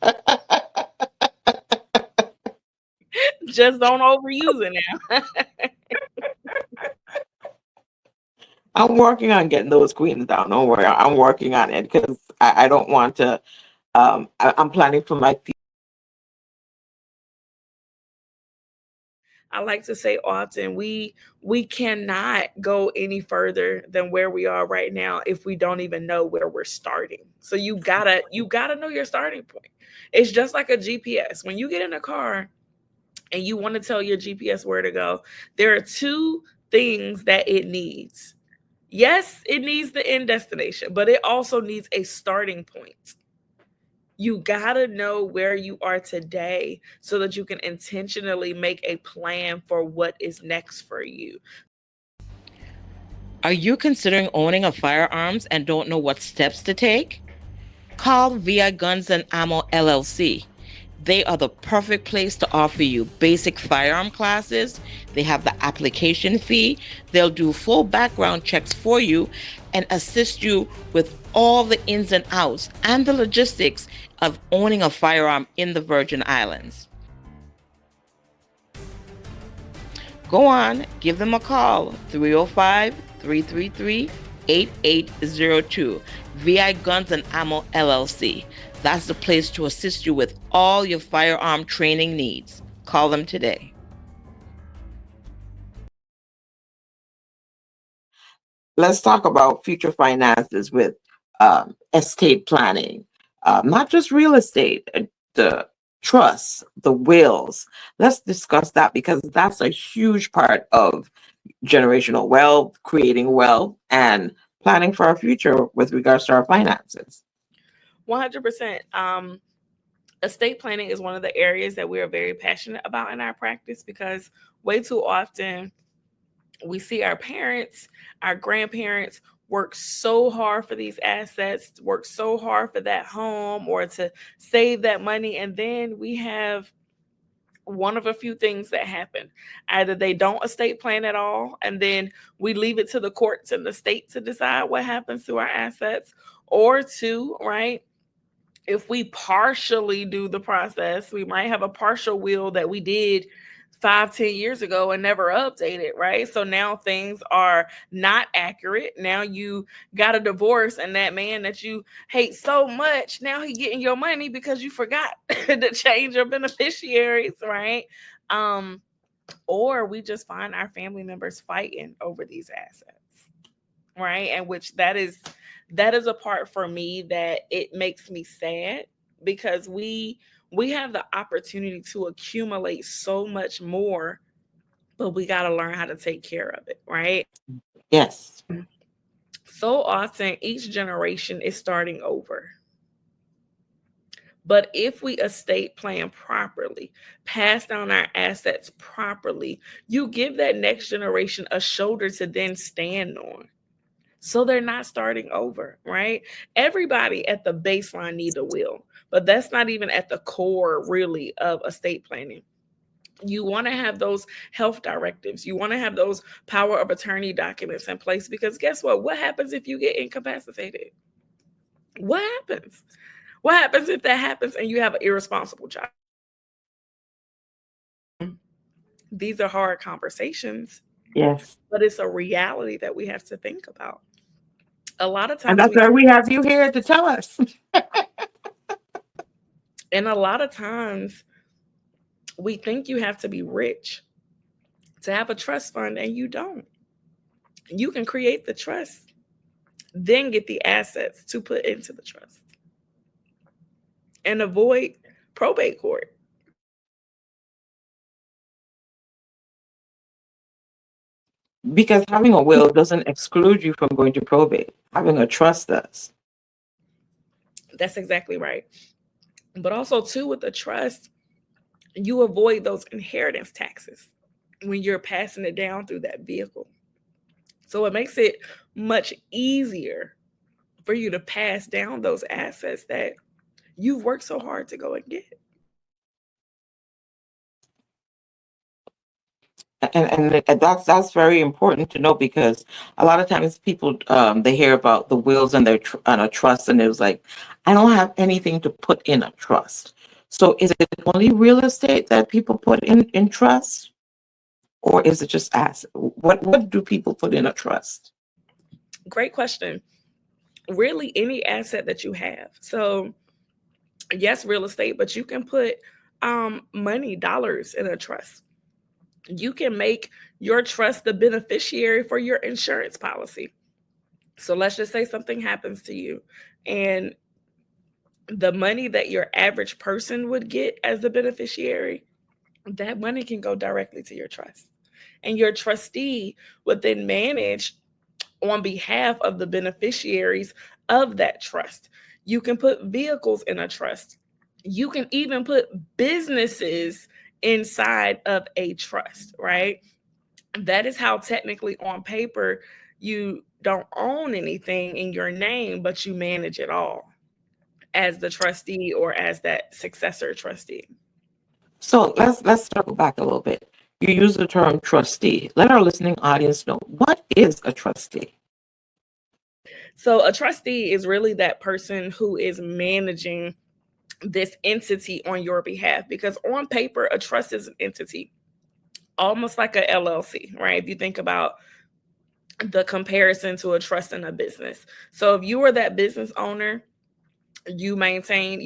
Just don't overuse it now. I'm working on getting those queens down. Don't worry. I'm working on it because I don't want to. I'm planning for my. I like to say often we cannot go any further than where we are right now if we don't even know where we're starting. So you gotta know your starting point. It's just like a GPS. When you get in a car and you want to tell your GPS where to go, there are two things that it needs. Yes, it needs the end destination, but it also needs a starting point. You gotta know where you are today so that you can intentionally make a plan for what is next for you. Are you considering owning a firearms and don't know what steps to take? Call VI Guns and Ammo LLC. They are the perfect place to offer you basic firearm classes. They have the application fee. They'll do full background checks for you and assist you with all the ins and outs and the logistics of owning a firearm in the Virgin Islands. Go on, give them a call, 305-333-8802, VI Guns and Ammo LLC. That's the place to assist you with all your firearm training needs. Call them today. Let's talk about future finances with estate planning, not just real estate, the trusts, the wills. Let's discuss that because that's a huge part of generational wealth, creating wealth, and planning for our future with regards to our finances. 100%. Estate planning is one of the areas that we are very passionate about in our practice because way too often we see our parents, our grandparents work so hard for these assets, work so hard for that home or to save that money. And then we have one of a few things that happen. Either they don't estate plan at all, and then we leave it to the courts and the state to decide what happens to our assets, or two, right? If we partially do the process, we might have a partial will that we did 5-10 years ago and never updated, right? So now things are not accurate. Now you got a divorce and that man that you hate so much, now he getting your money because you forgot to change your beneficiaries, right? Or we just find our family members fighting over these assets, right? And which that is a part for me that it makes me sad because we have the opportunity to accumulate so much more, but we got to learn how to take care of it, right? Yes. So often each generation is starting over. But if we estate plan properly, pass down our assets properly, you give that next generation a shoulder to then stand on. So they're not starting over, right? Everybody at the baseline need a will, but that's not even at the core really of estate planning. You want to have those health directives. You want to have those power of attorney documents in place because guess what? What happens if you get incapacitated? What happens? What happens if that happens and you have an irresponsible child? These are hard conversations. Yes. But it's a reality that we have to think about. A lot of And times that's why we have you here to tell us. And a lot of times we think you have to be rich to have a trust fund, and you don't. You can create the trust, then get the assets to put into the trust and avoid probate court. Because having a will doesn't exclude you from going to probate. Having a trust does. That's exactly right. But also, too, with the trust, you avoid those inheritance taxes when you're passing it down through that vehicle. So it makes it much easier for you to pass down those assets that you've worked so hard to go and get. And that's very important to know, because a lot of times people they hear about the wills and on a trust, and it was like, I don't have anything to put in a trust. So is it only real estate that people put in trust, or is it just asset? What do people put in a trust? Great question. Really, any asset that you have. So yes, real estate, but you can put money, dollars in a trust. You can make your trust the beneficiary for your insurance policy. So let's just say something happens to you, and the money that your average person would get as the beneficiary, that money can go directly to your trust. And your trustee would then manage on behalf of the beneficiaries of that trust. You can put vehicles in a trust. You can even put businesses inside of a trust, right? That is how technically on paper you don't own anything in your name, but you manage it all as the trustee or as that successor trustee. So let's circle back a little bit. You use the term trustee. Let our listening audience know, what is a trustee? So a trustee is really that person who is managing this entity on your behalf, because on paper, a trust is an entity, almost like a LLC, right? If you think about the comparison to a trust in a business. So if you are that business owner, you maintain,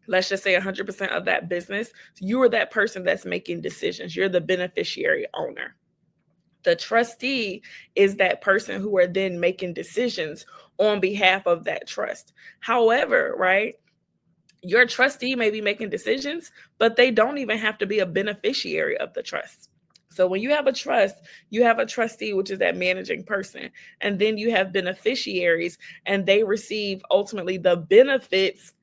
let's just say 100% of that business. You are that person that's making decisions. You're the beneficiary owner. The trustee is that person who are then making decisions on behalf of that trust. However, right, your trustee may be making decisions, but they don't even have to be a beneficiary of the trust. So when you have a trust, you have a trustee, which is that managing person, and then you have beneficiaries, and they receive ultimately the benefits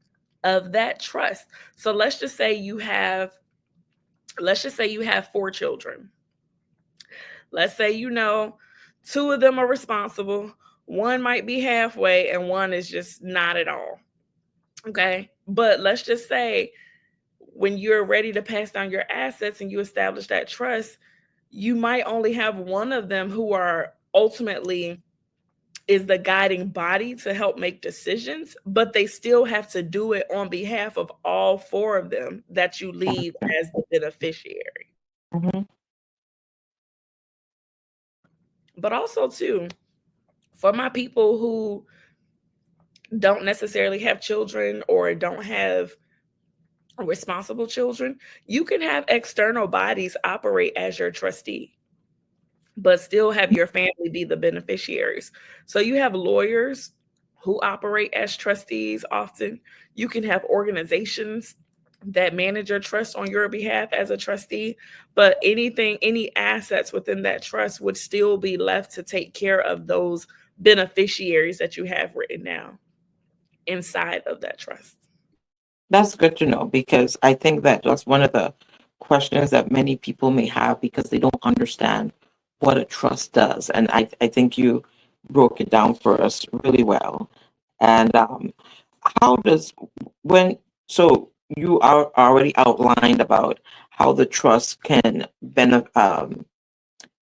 of that trust. So let's just say you have 4 children. Let's say two of them are responsible, one might be halfway, and one is just not at all. Okay? But let's just say when you're ready to pass down your assets and you establish that trust, you might only have one of them who are ultimately is the guiding body to help make decisions, but they still have to do it on behalf of all 4 of them that you leave as the beneficiary. Mm-hmm. But also too, for my people who don't necessarily have children or don't have responsible children, you can have external bodies operate as your trustee, but still have your family be the beneficiaries. So you have lawyers who operate as trustees often. You can have organizations that manage your trust on your behalf as a trustee, but any assets within that trust would still be left to take care of those beneficiaries that you have written down inside of that trust. That's good to know, because I think that that's one of the questions that many people may have, because they don't understand what a trust does. And I think you broke it down for us really well. And how does when so you are already outlined about how the trust can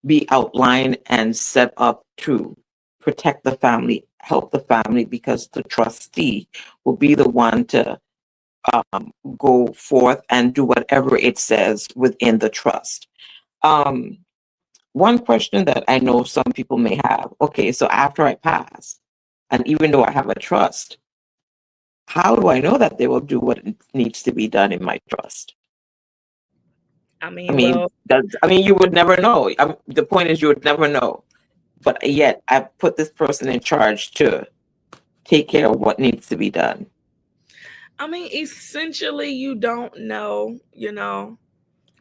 be outlined and set up to protect the family, help the family, because the trustee will be the one to go forth and do whatever it says within the trust. Um, One question that I know some people may have, okay, so after I pass, and even though I have a trust, how do I know that they will do what needs to be done in my trust? I I mean, mean, well, you would never know. The point is, you would never know. But yet, I put this person in charge to take care of what needs to be done. essentially, you don't know,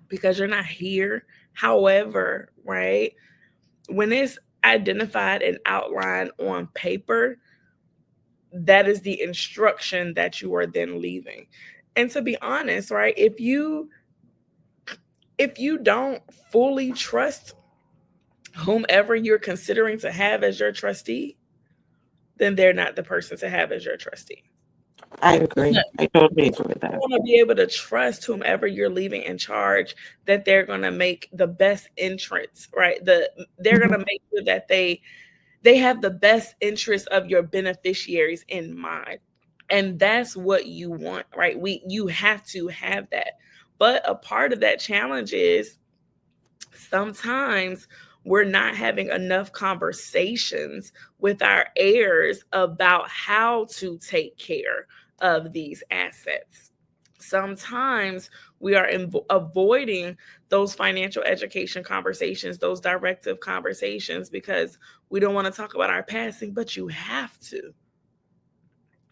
because you're not here. However, right, when it's identified and outlined on paper, that is the instruction that you are then leaving. And to be honest, right, if you don't fully trust whomever you're considering to have as your trustee, then they're not the person to have as your trustee. I agree. I totally agree with You that. want to be able to trust whomever you're leaving in charge that they're going to make the best entrance, right? They're going to make sure that they have the best interest of your beneficiaries in mind. And that's what you want, right? You have to have that. But a part of that challenge is sometimes we're not having enough conversations with our heirs about how to take care of these assets. Sometimes we are avoiding those financial education conversations, those directive conversations, because we don't want to talk about our passing, but you have to.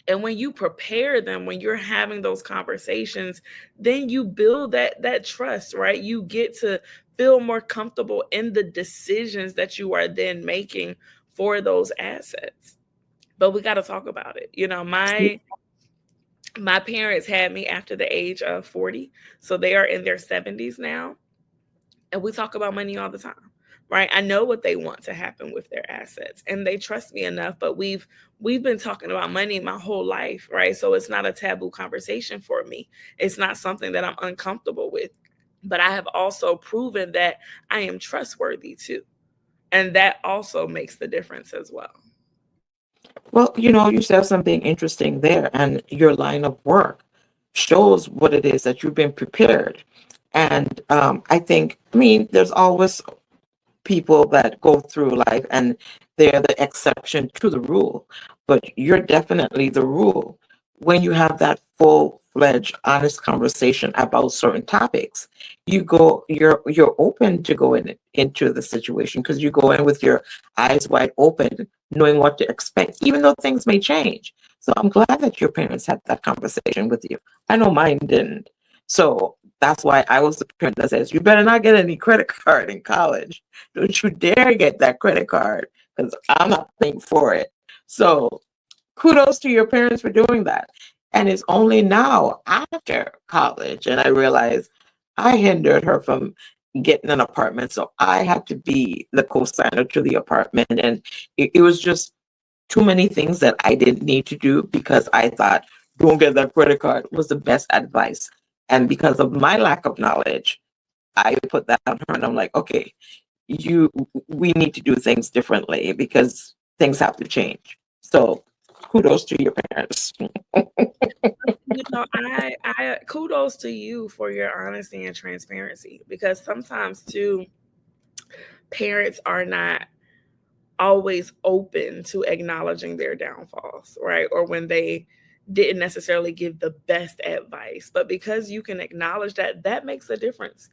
And when you prepare them, when you're having those conversations, then you build that trust, right? You get to feel more comfortable in the decisions that you are then making for those assets. But we got to talk about it. You know, my parents had me after the age of 40, so they are in their 70s now, and we talk about money all the time, right? I know what they want to happen with their assets, and they trust me enough. But we've been talking about money my whole life, right? So it's not a taboo conversation for me. It's not something that I'm uncomfortable with. But I have also proven that I am trustworthy too, and that also makes the difference as well. Well, you said something interesting there, and your line of work shows what it is that you've been prepared. And there's always people that go through life and they're the exception to the rule, but you're definitely the rule. When you have that full-fledged honest conversation about certain topics, you're open to go into the situation, because you go in with your eyes wide open, knowing what to expect, even though things may change. So I'm glad that your parents had that conversation with you. I know mine didn't. So that's why I was the parent that says, you better not get any credit card in college. Don't you dare get that credit card, because I'm not paying for it. So kudos to your parents for doing that. And it's only now after college, and I realized I hindered her from getting an apartment. So I had to be the co-signer to the apartment. And it was just too many things that I didn't need to do, because I thought don't get that credit card was the best advice. And because of my lack of knowledge, I put that on her, and I'm like, okay, we need to do things differently, because things have to change. So kudos to your parents. I kudos to you for your honesty and transparency, because sometimes too, parents are not always open to acknowledging their downfalls, right? Or when they didn't necessarily give the best advice. But because you can acknowledge that, that makes a difference.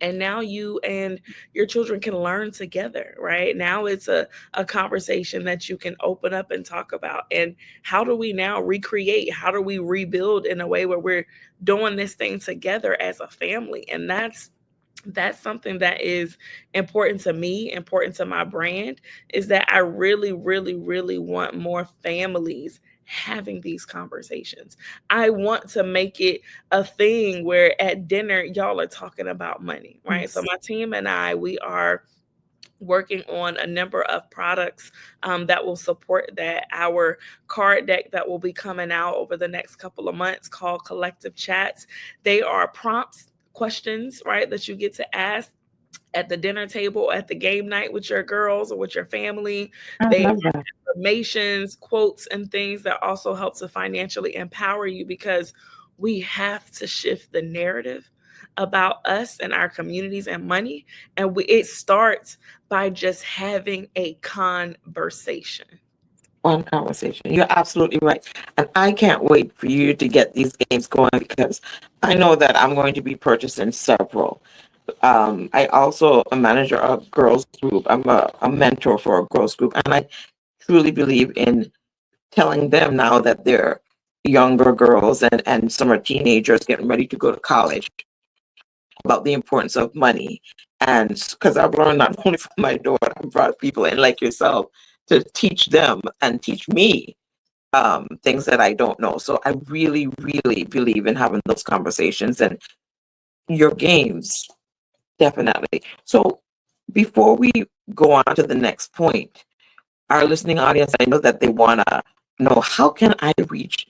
And now you and your children can learn together, right? Now it's a conversation that you can open up and talk about. And how do we now recreate? How do we rebuild in a way where we're doing this thing together as a family? And that's something that is important to me, important to my brand, is that I really, really, really want more families having these conversations. I want to make it a thing where at dinner, y'all are talking about money, right? So my team and I, we are working on a number of products that will support that. Our card deck that will be coming out over the next couple of months, called Collective Chats. They are prompts, questions, right, that you get to ask at the dinner table, at the game night with your girls or with your family. I They love are that. affirmations, quotes, and things that also help to financially empower you, because we have to shift the narrative about us and our communities and money. And it starts by just having a conversation. One conversation. You're absolutely right. And I can't wait for you to get these games going, because I know that I'm going to be purchasing several. I also a manager of girls group. I'm a mentor for a girls group, and I truly believe in telling them now that they're younger girls, and some are teenagers getting ready to go to college, about the importance of money. And because I've learned not only from my daughter, I've brought people in like yourself to teach them and teach me things that I don't know. So I really, really believe in having those conversations, and your games, definitely. So before we go on to the next point, our listening audience, I know that they want to know, how can I reach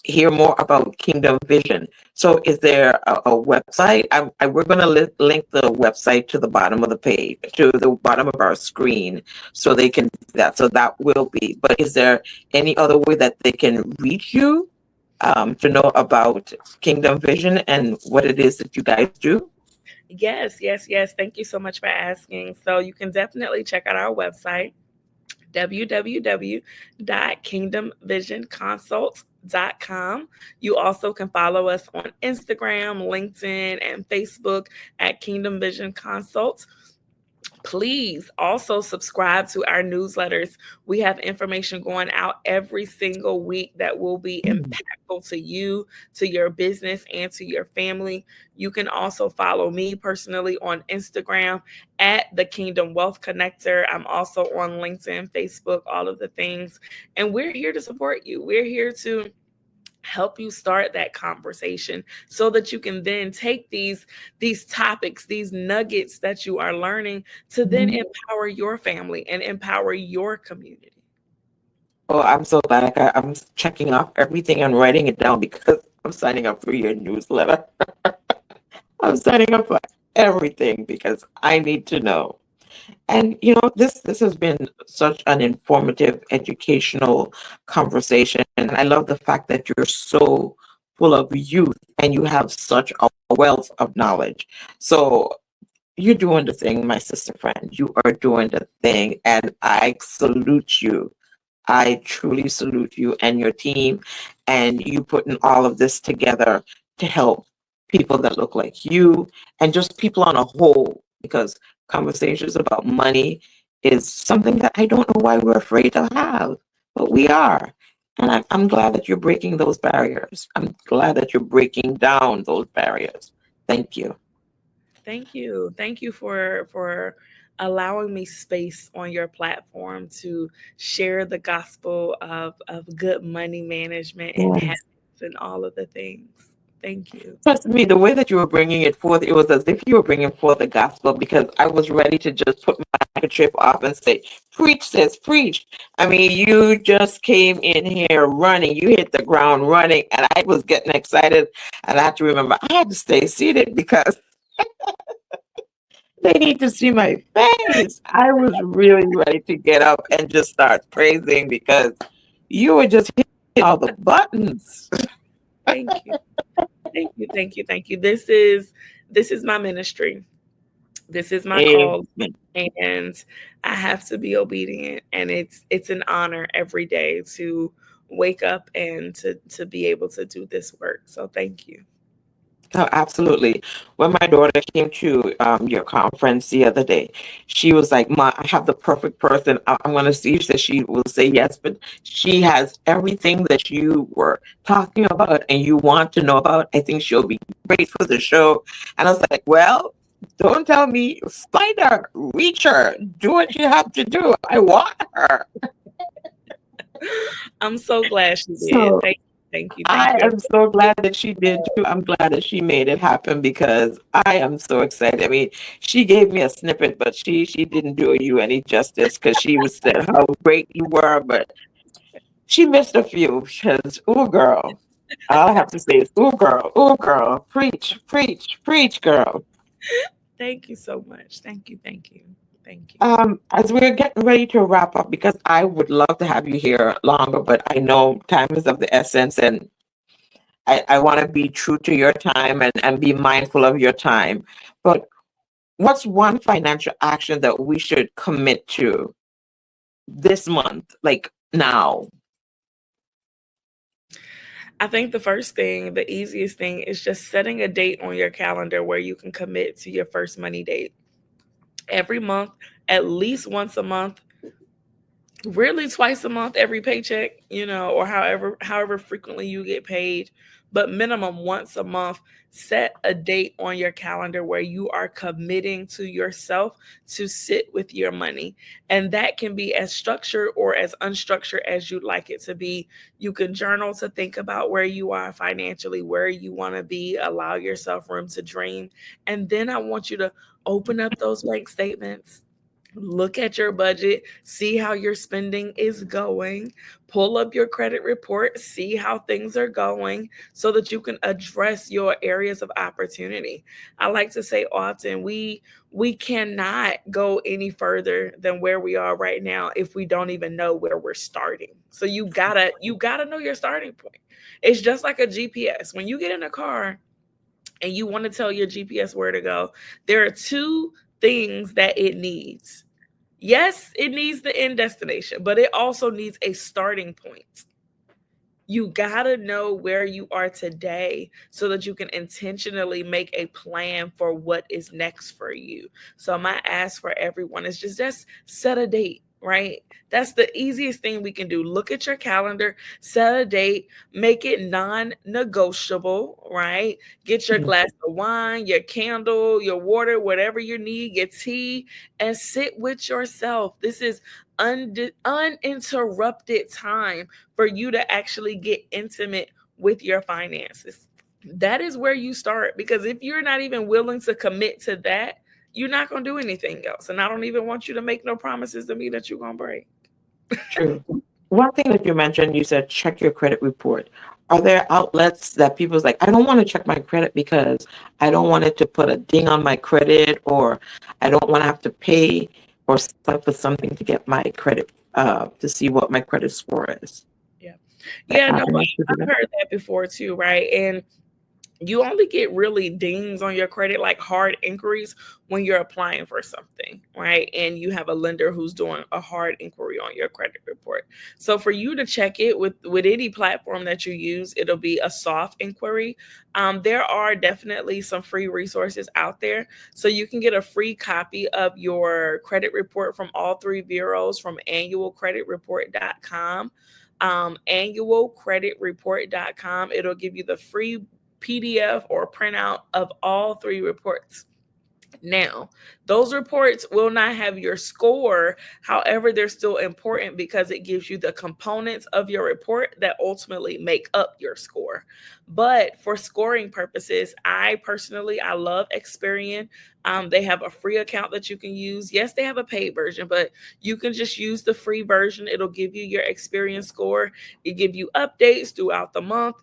hear more about Kingdom Vision. So is there a website? We're going to link the website to the bottom of the page, to the bottom of our screen, so they can do that. So that will be. But is there any other way that they can reach you to know about Kingdom Vision and what it is that you guys do? Yes, yes, yes. Thank you so much for asking. So you can definitely check out our website, www.kingdomvisionconsult.com. You also can follow us on Instagram, LinkedIn, and Facebook at Kingdom Vision Consult. Please also subscribe to our newsletters. We have information going out every single week that will be impactful to you, to your business, and to your family. You can also follow me personally on Instagram at the Kingdom Wealth Connector. I'm also on LinkedIn, Facebook, all of the things. And we're here to support you. We're here to help you start that conversation so that you can then take these topics, these nuggets that you are learning, to then empower your family and empower your community. Oh, I'm so glad I'm checking off everything and writing it down because I'm signing up for your newsletter. I'm signing up for everything because I need to know. And this has been such an informative, educational conversation. And I love the fact that you're so full of youth and you have such a wealth of knowledge. So you're doing the thing, my sister friend. You are doing the thing, and I salute you. I truly salute you and your team, and you putting all of this together to help people that look like you and just people on a whole, because conversations about money is something that I don't know why we're afraid to have, but we are. And I'm glad that you're breaking those barriers. I'm glad that you're breaking down those barriers. Thank you. Thank you. Thank you for allowing me space on your platform to share the gospel of good money management and Yes. habits and all of the things. Thank you. Trust me, the way that you were bringing it forth, it was as if you were bringing forth the gospel, because I was ready to just put my handkerchief off and say, preach, sis, preach. I mean, you just came in here running. You hit the ground running, and I was getting excited. And I had to remember, I had to stay seated because they need to see my face. I was really ready to get up and just start praising because you were just hitting all the buttons. Thank you. Thank you. Thank you. Thank you. This is my ministry. This is my call, Amen. and I have to be obedient, and it's an honor every day to wake up and to be able to do this work. So thank you. Oh, absolutely. When my daughter came to your conference the other day, she was like, "Ma, I have the perfect person. I'm going to see if she will say yes, but she has everything that you were talking about and you want to know about. I think she'll be great for the show." And I was like, "Well, don't tell me. Find her, reach her, do what you have to do. I want her." I'm so glad she did. So Thank you. Thank I you. am so glad that she did too. I'm glad that she made it happen because I am so excited. I mean, she gave me a snippet, but she didn't do you any justice because she was said how great you were, but she missed a few because, ooh, girl. All I have to say is, ooh, girl, preach, preach, preach, girl. Thank you so much. Thank you. Thank you. Thank you. As we're getting ready to wrap up, because I would love to have you here longer, but I know time is of the essence, and I want to be true to your time and be mindful of your time. But what's one financial action that we should commit to this month, like now? I think the first thing, the easiest thing, is just setting a date on your calendar where you can commit to your first money date. Every month, at least once a month, really twice a month, every paycheck, or however frequently you get paid, but minimum once a month. Set a date on your calendar where you are committing to yourself to sit with your money, and that can be as structured or as unstructured as you'd like it to be. You can journal to think about where you are financially, where you want to be, allow yourself room to dream, and then I want you to open up those bank statements, Look at your budget, see how your spending is going, pull up your credit report, see how things are going so that you can address your areas of opportunity. I like to say often we cannot go any further than where we are right now if we don't even know where we're starting. So you got to know your starting point. It's just like a GPS. When you get in a car and you want to tell your GPS where to go, there are two things that it needs. Yes, it needs the end destination, but it also needs a starting point. You got to know where you are today so that you can intentionally make a plan for what is next for you. So my ask for everyone is just set a date, right? That's the easiest thing we can do. Look at your calendar, set a date, make it non-negotiable, right? Get your glass of wine, your candle, your water, whatever you need, your tea, and sit with yourself. This is uninterrupted time for you to actually get intimate with your finances. That is where you start, because if you're not even willing to commit to that, you're not going to do anything else. And I don't even want you to make no promises to me that you're going to break. True. One thing that you mentioned, you said check your credit report. Are there outlets that people's like, I don't want to check my credit because I don't want it to put a ding on my credit, or I don't want to have to pay or stuff for something to get my credit, to see what my credit score is? Yeah. Like, Yeah, no, outlets to do I've that? heard that before too, right? And you only get really dings on your credit, like hard inquiries, when you're applying for something, right? And you have a lender who's doing a hard inquiry on your credit report. So for you to check it with any platform that you use, it'll be a soft inquiry. There are definitely some free resources out there. So you can get a free copy of your credit report from all three bureaus from annualcreditreport.com. Annualcreditreport.com. It'll give you the free PDF or printout of all three reports. Now, those reports will not have your score. However, they're still important because it gives you the components of your report that ultimately make up your score. But for scoring purposes, I love Experian. They have a free account that you can use. Yes, they have a paid version, but you can just use the free version. It'll give you your Experian score. It give you updates throughout the month.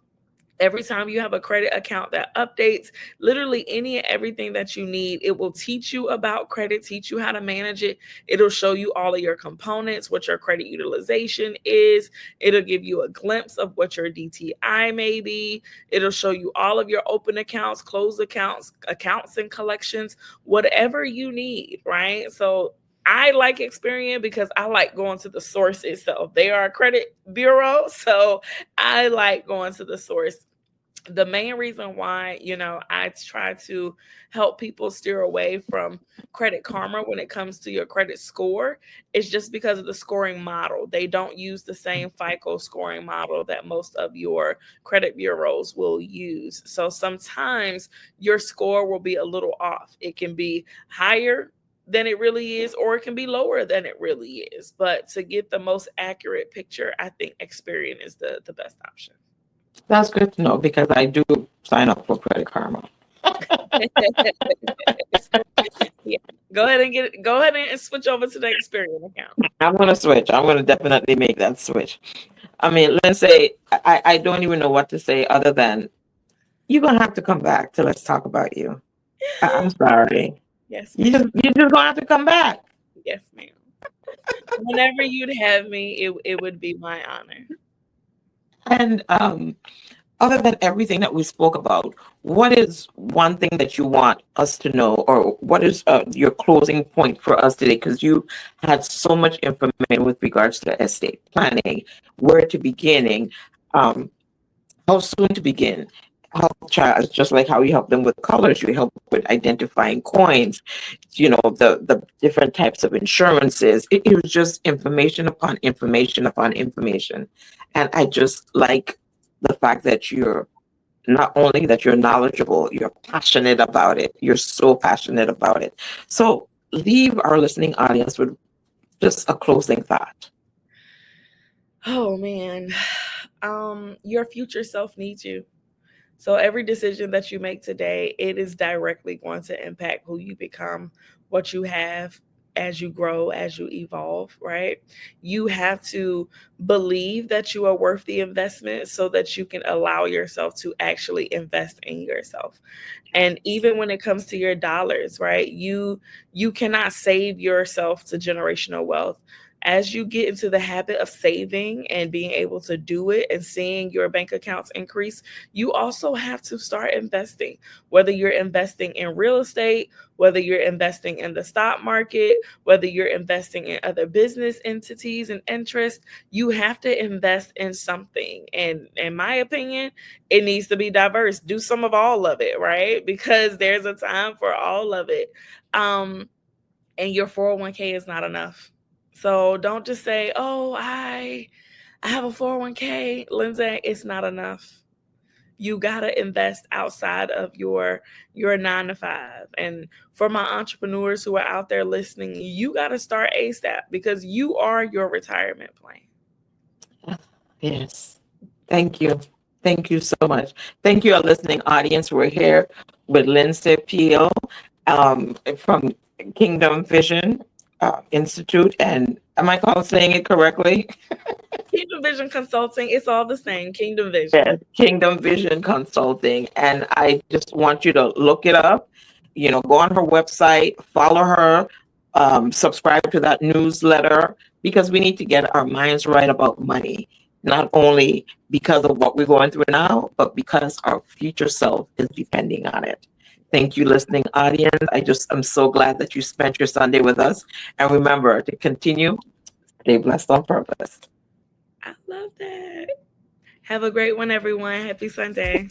Every time you have a credit account that updates, literally any and everything that you need, it will teach you about credit, teach you how to manage it. It'll show you all of your components, what your credit utilization is. It'll give you a glimpse of what your DTI may be. It'll show you all of your open accounts, closed accounts, accounts and collections, whatever you need, right? So I like Experian because I like going to the source itself. They are a credit bureau, so I like going to the source. The main reason why, I try to help people steer away from Credit Karma when it comes to your credit score is just because of the scoring model. They don't use the same FICO scoring model that most of your credit bureaus will use. So sometimes your score will be a little off. It can be higher than it really is, or it can be lower than it really is. But to get the most accurate picture, I think Experian is the best option. That's good to know because I do sign up for Credit Karma. Yeah. Go ahead and switch over to the Experian account. I'm gonna switch. I'm gonna definitely make that switch. I mean, Lyndsae, I don't even know what to say other than you're gonna have to come back to Let's Talk About You. I'm sorry. Yes, You just gonna have to come back. yes, ma'am. Whenever you'd have me, it would be my honor. And other than everything that we spoke about, what is one thing that you want us to know, or what is your closing point for us today? Because you had so much information with regards to estate planning, where to beginning, how soon to begin. Help child, just like how you help them with colors, you help with identifying coins, the different types of insurances. It was just information upon information upon information. And I just like the fact that you're not only that you're knowledgeable, you're passionate about it. You're so passionate about it. So leave our listening audience with just a closing thought. Oh man. Your future self needs you. So every decision that you make today, it is directly going to impact who you become, what you have, as you grow, as you evolve, right? You have to believe that you are worth the investment so that you can allow yourself to actually invest in yourself. And even when it comes to your dollars, right? You cannot save yourself to generational wealth. As you get into the habit of saving and being able to do it and seeing your bank accounts increase, you also have to start investing, whether you're investing in real estate, whether you're investing in the stock market, whether you're investing in other business entities and interests. You have to invest in something. And in my opinion, it needs to be diverse. Do some of all of it, right? Because there's a time for all of it. And your 401k is not enough. So don't just say, oh, I have a 401k. Lyndsae, it's not enough. You got to invest outside of your 9 to 5. And for my entrepreneurs who are out there listening, you got to start ASAP because you are your retirement plan. Yes. Thank you. Thank you so much. Thank you, our listening audience. We're here with Lyndsae Peele from Kingdom Vision Institute. And am I saying it correctly? Kingdom Vision Consulting, it's all the same. Kingdom Vision. Yes, Kingdom Vision Consulting. And I just want you to look it up, go on her website, follow her, subscribe to that newsletter, because we need to get our minds right about money, not only because of what we're going through now, but because our future self is depending on it. Thank you, listening audience. I'm so glad that you spent your Sunday with us. And remember to continue, stay blessed on purpose. I love that. Have a great one, everyone. Happy Sunday.